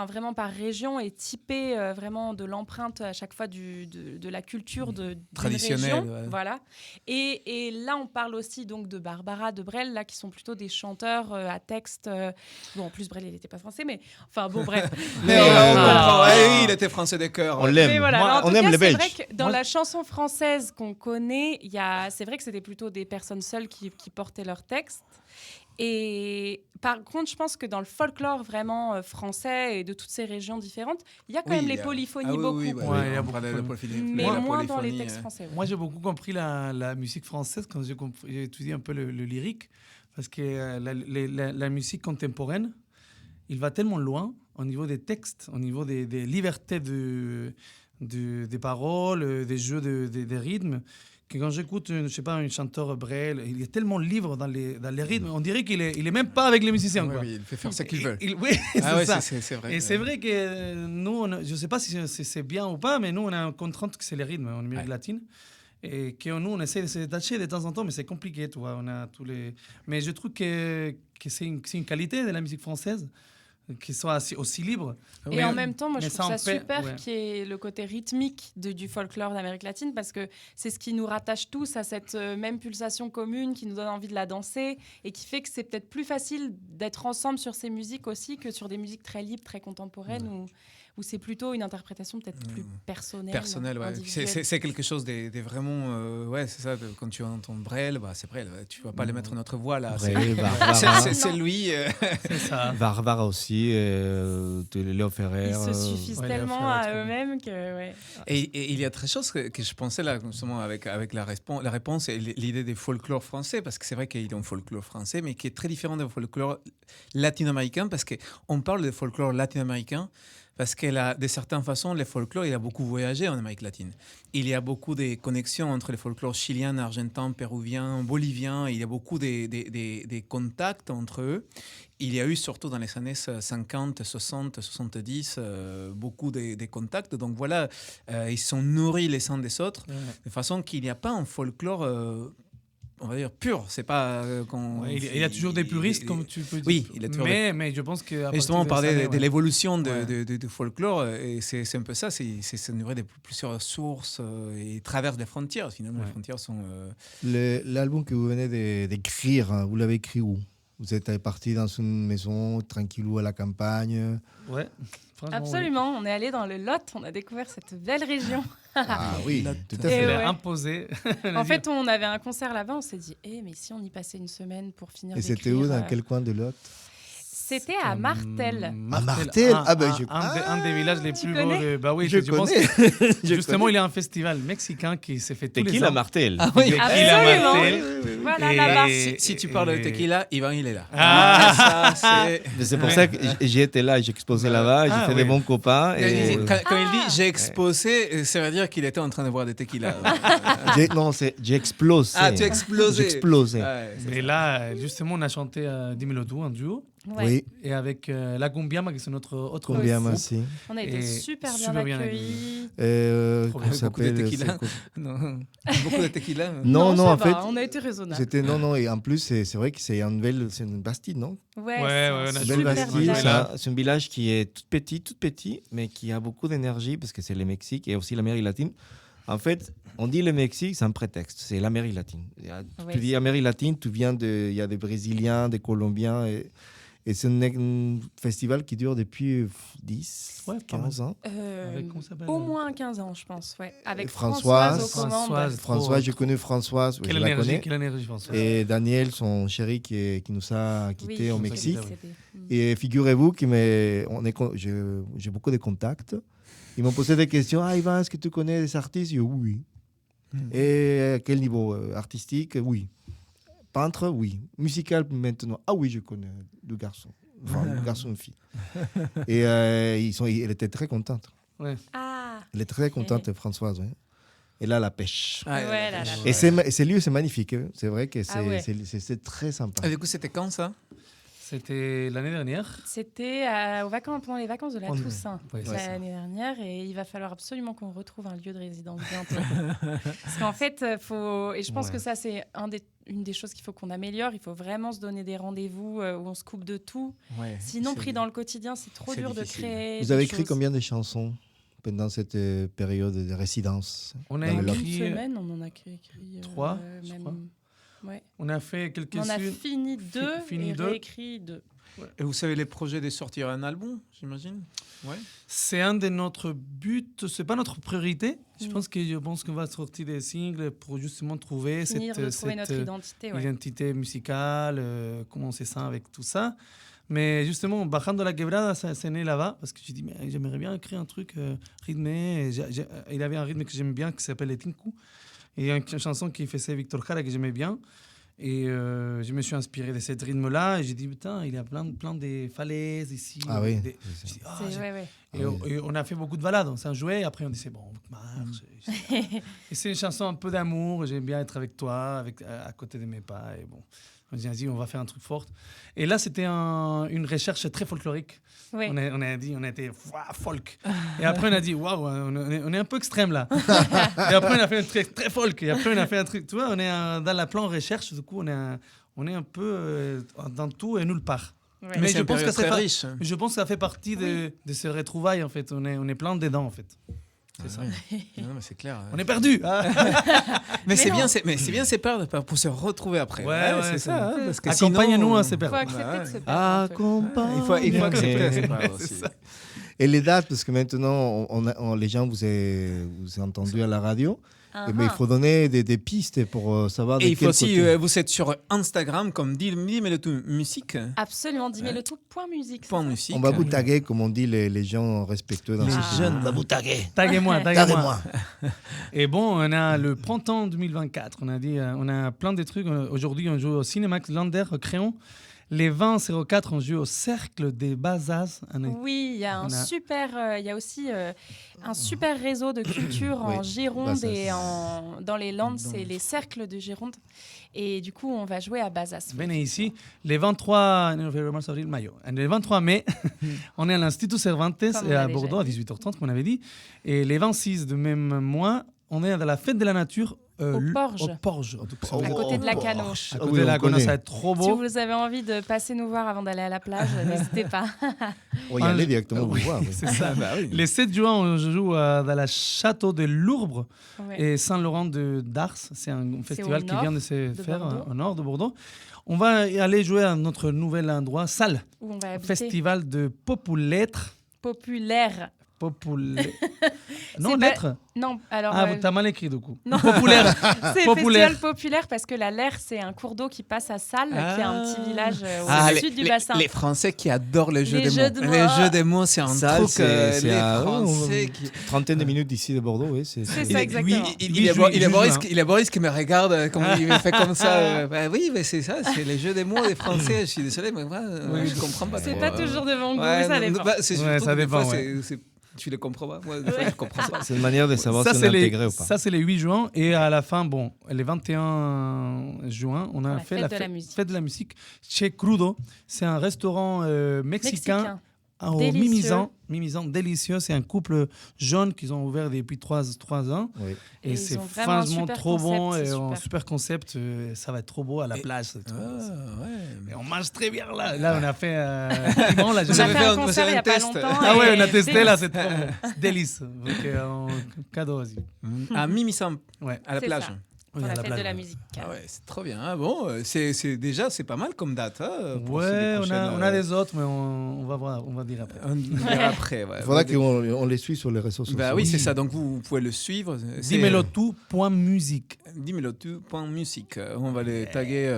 vraiment par région, et typées vraiment de l'empreinte à chaque fois de la culture d'une région. Voilà. Et là, on parle aussi donc de Barbara, de Brel, là, qui sont plutôt des chanteurs à texte. Bon, en plus, Brel, il n'était pas français, mais enfin, bon, bref. Mais on comprend. Oui, il était français de cœur. On l'aime. Voilà. On aime les Belges. C'est vrai que dans la chanson française qu'on connaît, c'est vrai que c'était plutôt des personnes seules qui portaient leur texte. Et par contre, je pense que dans le folklore vraiment français et de toutes ces régions différentes, il y a quand même les polyphonies beaucoup. Il y a beaucoup de polyphonies. Mais moins dans les textes français. Moi, j'ai beaucoup compris la musique française quand j'ai étudié un peu le lyrique, parce que la musique contemporaine, il va tellement loin au niveau des textes, au niveau des libertés des paroles, des jeux des rythmes, que quand j'écoute, je sais pas, un chanteur Brel, il est tellement libre dans les rythmes, on dirait qu'il est même pas avec les musiciens. Quoi. Oui, il fait faire ce qu'il veut. Oui, ça. C'est vrai. Et c'est vrai que nous, je sais pas si c'est bien ou pas, mais nous, on a une contrainte que c'est les rythmes en Amérique latine. Et que nous, on essaie de se détacher de temps en temps, mais c'est compliqué, tu vois. On a tous les... Mais je trouve que c'est une qualité de la musique française, qu'ils soient aussi libres. Et en même temps, moi, je trouve ça super qu'il y ait le côté rythmique du folklore d'Amérique latine, parce que c'est ce qui nous rattache tous à cette même pulsation commune qui nous donne envie de la danser et qui fait que c'est peut-être plus facile d'être ensemble sur ces musiques aussi que sur des musiques très libres, très contemporaines, où c'est plutôt une interprétation peut-être plus personnelle. C'est quelque chose de vraiment... c'est ça, quand tu entends Brel, c'est Brel, tu ne vas pas le mettre notre voix là. C'est lui. C'est ça. Barbara aussi, Léo Ferrer. Ils se suffisent tellement à eux-mêmes que... Et il y a très chose que je pensais là, justement, avec la réponse et l'idée des folklore français, parce que c'est vrai qu'il y a un folklore français, mais qui est très différent du folklore latino-américain, parce qu'on parle de folklore latino-américain, parce que de certaines façons, le folklore, il a beaucoup voyagé en Amérique latine. Il y a beaucoup de connexions entre les folklores chiliens, argentins, péruviens, boliviens. Il y a beaucoup de contacts entre eux. Il y a eu, surtout dans les années 50, 60, 70, beaucoup de contacts. Donc voilà, ils sont nourris les uns des autres, de façon qu'il n'y a pas un folklore... on va dire pur, c'est pas il y a toujours des puristes, comme tu peux dire. Oui, il y a toujours mais je pense que justement on parlait de l'évolution du folklore, et c'est un peu ça, c'est nourri de plusieurs sources et traverse des frontières. Finalement, les frontières sont. L'album que vous venez d'écrire, vous l'avez écrit où? Vous êtes parti dans une maison tranquillou à la campagne? Ouais. Absolument, on est allé dans le Lot, on a découvert cette belle région. Ah oui, tout à fait. Imposé. En fait, on avait un concert là-bas, on s'est dit, mais si on y passait une semaine pour finir d'écrire... Et c'était où, dans quel coin de Lot? C'était à Martel. À Martel, un des villages les plus beaux. Bah oui, je pense. Justement, il y a un festival mexicain qui s'est fait tous les ans. Tequila Martel. Ah oui, absolument. Voilà, là-bas. Si tu parles de tequila, Ivan, il est là. C'est pour ça que j'y étais là, j'ai exposé là-bas, j'ai fait des bons copains. Quand il dit j'ai exposé, ça veut dire qu'il était en train de boire des tequilas. Non, j'ai explosé. Ah, tu as explosé. J'ai explosé. Mais là, justement, on a chanté Dímelo Tú, un duo. Oui. Et avec la Gumbiama, qui est notre autre Gumbiama aussi. On a été super bien accueillis. Comment ça s'appelle? Beaucoup de tequila. Beaucoup de tequila. Non, en fait. On a été raisonnable. Et en plus, c'est vrai que c'est une Bastide, non? Ouais, c'est une belle Bastide. C'est un village qui est tout petit, mais qui a beaucoup d'énergie parce que c'est le Mexique et aussi l'Amérique latine. En fait, on dit le Mexique, c'est un prétexte, c'est l'Amérique latine. Tu dis Amérique latine, il y a des Brésiliens, des Colombiens et Et c'est un festival qui dure depuis 10, 15 ans. Au moins 15 ans, je pense. Ouais. Avec Françoise aux commandes. Françoise, je connais Françoise. Quelle énergie, Françoise. Et Daniel, son chéri, qui nous a quittés au Mexique. Et figurez-vous que j'ai beaucoup de contacts. Ils m'ont posé des questions. Ah, Ivan, est-ce que tu connais des artistes? Je dis oui. Et à quel niveau? Artistique? Oui. Peintre? Oui. Musical maintenant? Ah oui, je connais deux garçons. Enfin, deux garçons et une fille. Et elle était très contente. Ouais. Ah. Elle est très contente, Françoise. Ouais. Et là, la pêche. Et ces lieux, c'est magnifique. Hein. C'est vrai que c'est très sympa. Et du coup, c'était quand ça? C'était l'année dernière. C'était pendant les vacances de la Toussaint l'année dernière, et il va falloir absolument qu'on retrouve un lieu de résidence bientôt. Parce qu'en fait, et je pense que ça, c'est une des choses qu'il faut qu'on améliore. Il faut vraiment se donner des rendez-vous où on se coupe de tout. Ouais, sinon, pris dans le quotidien, c'est trop dur difficile de créer. Vous avez écrit combien de chansons pendant cette période de résidence? On a écrit une semaine, on en a écrit 3, je crois. Ouais. On a fait quelques-unes. On a fini 2 et réécrit 2. Ouais. Et vous savez les projets de sortir un album, j'imagine? Ouais. C'est un de notre buts, c'est pas notre priorité. Je pense qu'on va sortir des singles pour justement trouver notre identité musicale, comment on se sent avec tout ça. Mais justement, Bajando la Quebrada, c'est né là-bas, parce que je dis, mais j'aimerais bien écrire un truc rythmé. Il avait un rythme que j'aime bien qui s'appelle les Tinku. Et il y a une chanson qui faisait Victor Jara que j'aimais bien. Et je me suis inspiré de ce rythme-là. Et j'ai dit, putain, il y a plein de falaises ici. Ah oui. Et on a fait beaucoup de balades. On s'en jouait. Et après, on disait, bon, on marche. Et c'est une chanson un peu d'amour. J'aime bien être avec toi, à côté de mes pas. Et bon, on s'est dit, on va faire un truc fort. Et là, c'était une recherche très folklorique. Oui. On a été folk. Et après, on a dit, waouh, on est un peu extrême là. Et après, on a fait un truc très folk. Et après, on a fait un truc, tu vois, on est dans la plan recherche. Du coup, on est un peu dans tout et nulle part. Ouais. Mais je pense que ça fait partie de ce retrouvailles, en fait. On est plein dedans, en fait. C'est ça. Non, mais c'est clair. On est perdu. mais c'est bien c'est perdre pour se retrouver après. Ouais, c'est ça. Parce que accompagne-nous à se perdre. Il faut accepter de se perdre. Il faut accepter de se perdre aussi. Et les dates, parce que maintenant, les gens vous ont entendu à la radio. Mais il faut donner des pistes pour savoir de quel côté. Et il faut aussi, vous êtes sur Instagram comme Dis-le-tout musique. Absolument, Dis-le-tout.musique. On va vous taguer, comme on dit les gens respectueux dans ce jeunes. On va vous taguer. Taguez-moi. Et bon, on a le printemps 2024. On a plein de trucs. Aujourd'hui, on joue au Cinemax Lander, au Créon. Les 20-04, on joue au Cercle des Bazas. Oui, il y a aussi un super réseau de culture en Gironde et dans les Landes, c'est les Cercles de Gironde. Et du coup, on va jouer à Bazas. Venez ici, les 23 mai, on est à l'Institut Cervantes à Bordeaux, à 18h30, comme on avait dit. Et les 26 de même mois, on est dans la fête de la nature au Porge. À côté de la Cano. À côté de la Cano, ça va être trop beau. Si vous avez envie de passer nous voir avant d'aller à la plage, n'hésitez pas. On y aller directement vous voir. C'est ça. Les 7 juin, on joue dans la Château de Lourdes et Saint-Laurent d'Ars. C'est un festival qui vient de se faire au nord de Bordeaux. On va aller jouer à notre nouvel endroit, Salle. Festival de Populêtre. Populaire. Non, lettre. Non, alors. T'as mal écrit du coup. Non. Populaire. C'est festival populaire parce que la Lère, c'est un cours d'eau qui passe à Salles, qui est un petit village au sud du bassin. Les Français qui adorent les jeux de mots. Les jeux de mots, c'est un truc. C'est les Français qui. Trentaine de minutes d'ici de Bordeaux, oui. C'est ça, exactement. Il y a Boris qui me regarde, comme il me fait comme ça. Oui, mais c'est ça, c'est les jeux de mots des Français. Je suis désolé, mais moi, je comprends pas. C'est pas toujours de bon goût, ça dépend. Ça dépend. Tu les comprends pas? Moi, je comprends pas. C'est une manière de savoir si on est intégré ou pas. Ça, c'est les 8 juin. Et à la fin, les 21 juin, on a fait la fête de la musique chez Crudo. C'est un restaurant mexicain. Au Mimizan, délicieux. C'est un couple jeune qu'ils ont ouvert depuis 3 ans. Oui. Et c'est franchement trop bon. Et un super concept. Ça va être trop beau à la plage. Et on mange très bien là. Là, on a fait on a fait un concert il n'y a pas longtemps. Ah ouais, on a testé là. C'est trop bon. C'est délice. Donc, cadeau aussi. À Mimizan, à la plage. pour la fête de la musique. Ah ouais, c'est trop bien. Bon, c'est pas mal comme date. Ouais, on a des autres, mais on va voir, on va dire après. Il faudra qu'on les suive sur les réseaux sociaux. Oui, c'est ça. Donc vous pouvez le suivre. Dimelotou.musique. Dimelotou.musique. On va les taguer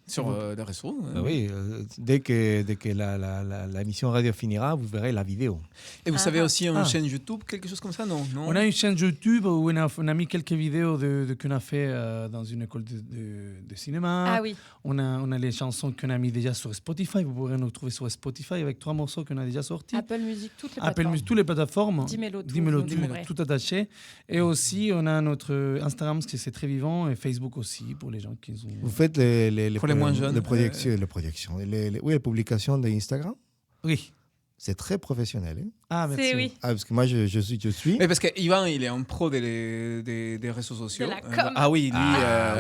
sur les réseaux. Oui, dès que la mission radio finira, vous verrez la vidéo. Et vous savez aussi une chaîne YouTube, quelque chose comme ça, non? On a une chaîne YouTube où on a mis quelques vidéos qu'on a fait dans une école de cinéma. Ah oui. On a les chansons qu'on a mis déjà sur Spotify. Vous pourrez nous trouver sur Spotify avec 3 morceaux qu'on a déjà sortis. Apple Music, toutes les plateformes. Toutes les plateformes. Dimelotou, tout attaché. Et aussi, on a notre Instagram, parce que c'est très vivant, et Facebook aussi, pour les gens qui ont... Vous faites les moins jeunes. Les projections. Les publications d'Instagram. Oui. C'est très professionnel. Hein? Ah, merci. Oui. Parce que moi, je suis. Mais parce qu'Yvan, il est un pro des réseaux sociaux. De la com. Ah oui,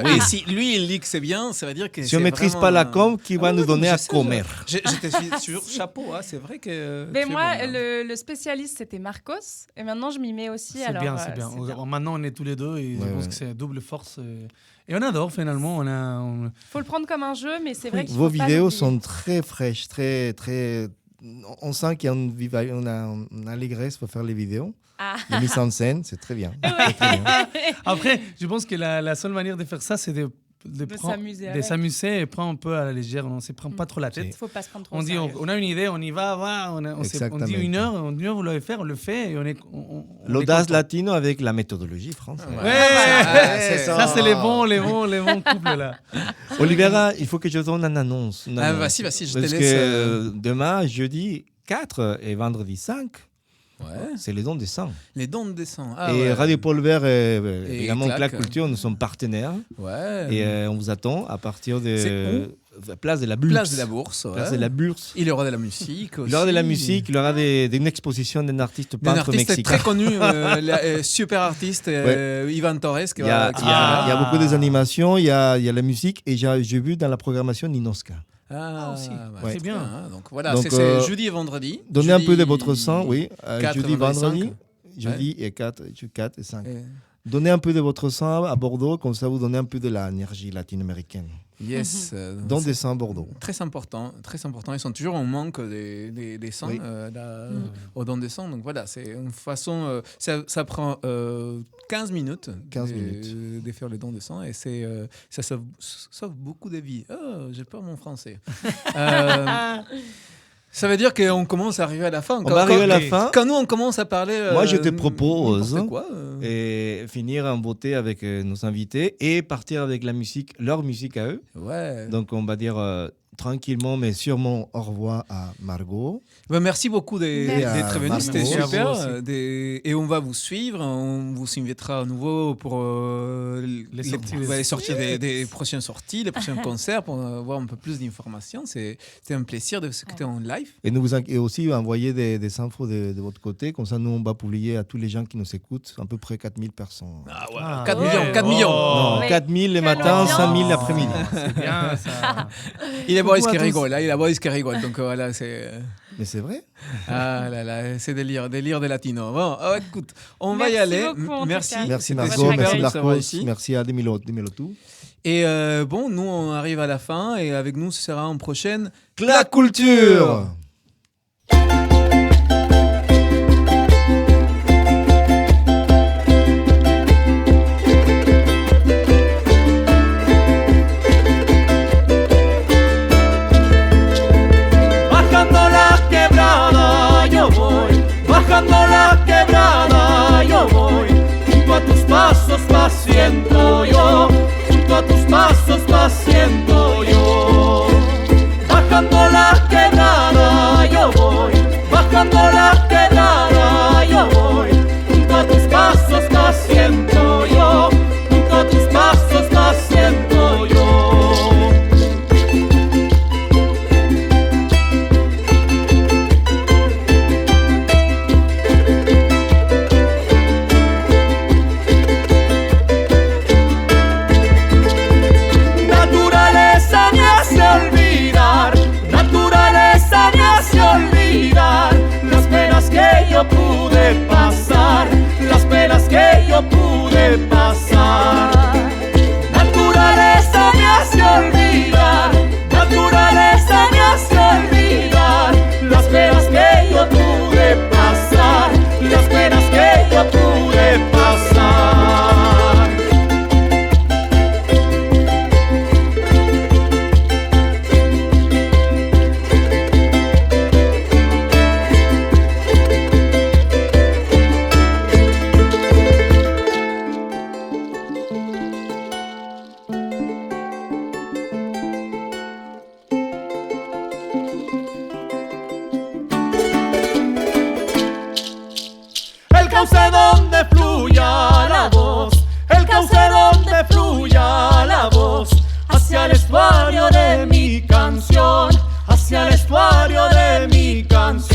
lui, si lui, il dit que c'est bien, ça veut dire que si on ne maîtrise pas la com, qui va nous donner à comer. J'étais sur chapeau, c'est vrai que... Mais moi, le spécialiste, c'était Marcos. Et maintenant, je m'y mets aussi. C'est bien. Maintenant, on est tous les deux et je pense que c'est double force. Et on adore, finalement. Faut le prendre comme un jeu, mais c'est vrai qu'il vos vidéos sont très fraîches, très... On sent qu'il y a une allégresse pour faire les vidéos. La mise en scène, c'est très bien. Très bien. Après, je pense que la seule manière de faire ça, c'est de s'amuser et prendre un peu à la légère. On ne se prend pas trop la tête. Il ne faut pas se prendre trop on dit, on a une idée, on y va. On dit une heure, vous l'avez fait, on le fait. Et l'audace latino avec la méthodologie française. C'est ça. C'est les bons couples là. Olivera, il faut que je donne une annonce. Vas-y, je te laisse. Parce que demain, jeudi 4 et vendredi 5, c'est les dons des sangs. Les dons des sangs. Et Radio Pôle Vert, également Claque Culture, nous sommes partenaires. Et on vous attend à partir de Place de la Bourse. Place de la Bourse. Place de la Bourse. Il y aura de la musique aussi. Il y aura de la musique, il y aura une exposition d'un artiste peintre mexicain. Très connu, super artiste, Ivan Torres. Il y a beaucoup d'animations, il y a la musique et j'ai vu dans la programmation Ninoska. Aussi. C'est bien. Donc voilà, c'est jeudi et vendredi. Donnez un peu de votre sang, jeudi, vendredi, jeudi et 4 et 5. Donnez un peu de votre sang à Bordeaux, comme ça vous donnez un peu de l'énergie latino-américaine. Yes. Dans des sangs Bordeaux. Très important. Ils sont toujours en manque des sangs au don des sangs. Donc voilà, c'est une façon. Ça prend 15 minutes de faire le don de sang et ça sauve beaucoup de vies. J'ai pas mon français. Ça veut dire qu'on commence à arriver à la fin. On va arriver à la fin. Quand nous, on commence à parler... Moi, je te propose et finir en beauté avec nos invités et partir avec leur musique à eux. Ouais. Donc, on va dire tranquillement, mais sûrement au revoir à Margot. Merci beaucoup d'être venu, c'était super. Et on va vous suivre, on vous invitera à nouveau pour les sorties des prochaines sorties, les prochains concerts, pour avoir un peu plus d'informations. C'était un plaisir de s'écouter en live. Et aussi envoyer des infos de votre côté, comme ça nous on va publier à tous les gens qui nous écoutent, à peu près 4000 personnes. 4 millions. Non, 4000 le matin, 5000 l'après-midi. C'est bien ça. Il est Boris qui rigole, donc voilà, c'est... Mais c'est vrai. Ah là là, c'est délire de latino. Bon, écoute, on va y aller. Merci Margot, merci Marcos, merci à Dimelotou. Et nous on arrive à la fin et avec nous ce sera en prochaine Claque Culture. Bajando la quebrada yo voy, junto a tus pasos va siento yo, junto a tus pasos va siento yo. Bajando la quebrada cauce donde fluya la voz, el cauce donde fluya la voz, hacia el estuario de mi canción, hacia el estuario de mi canción.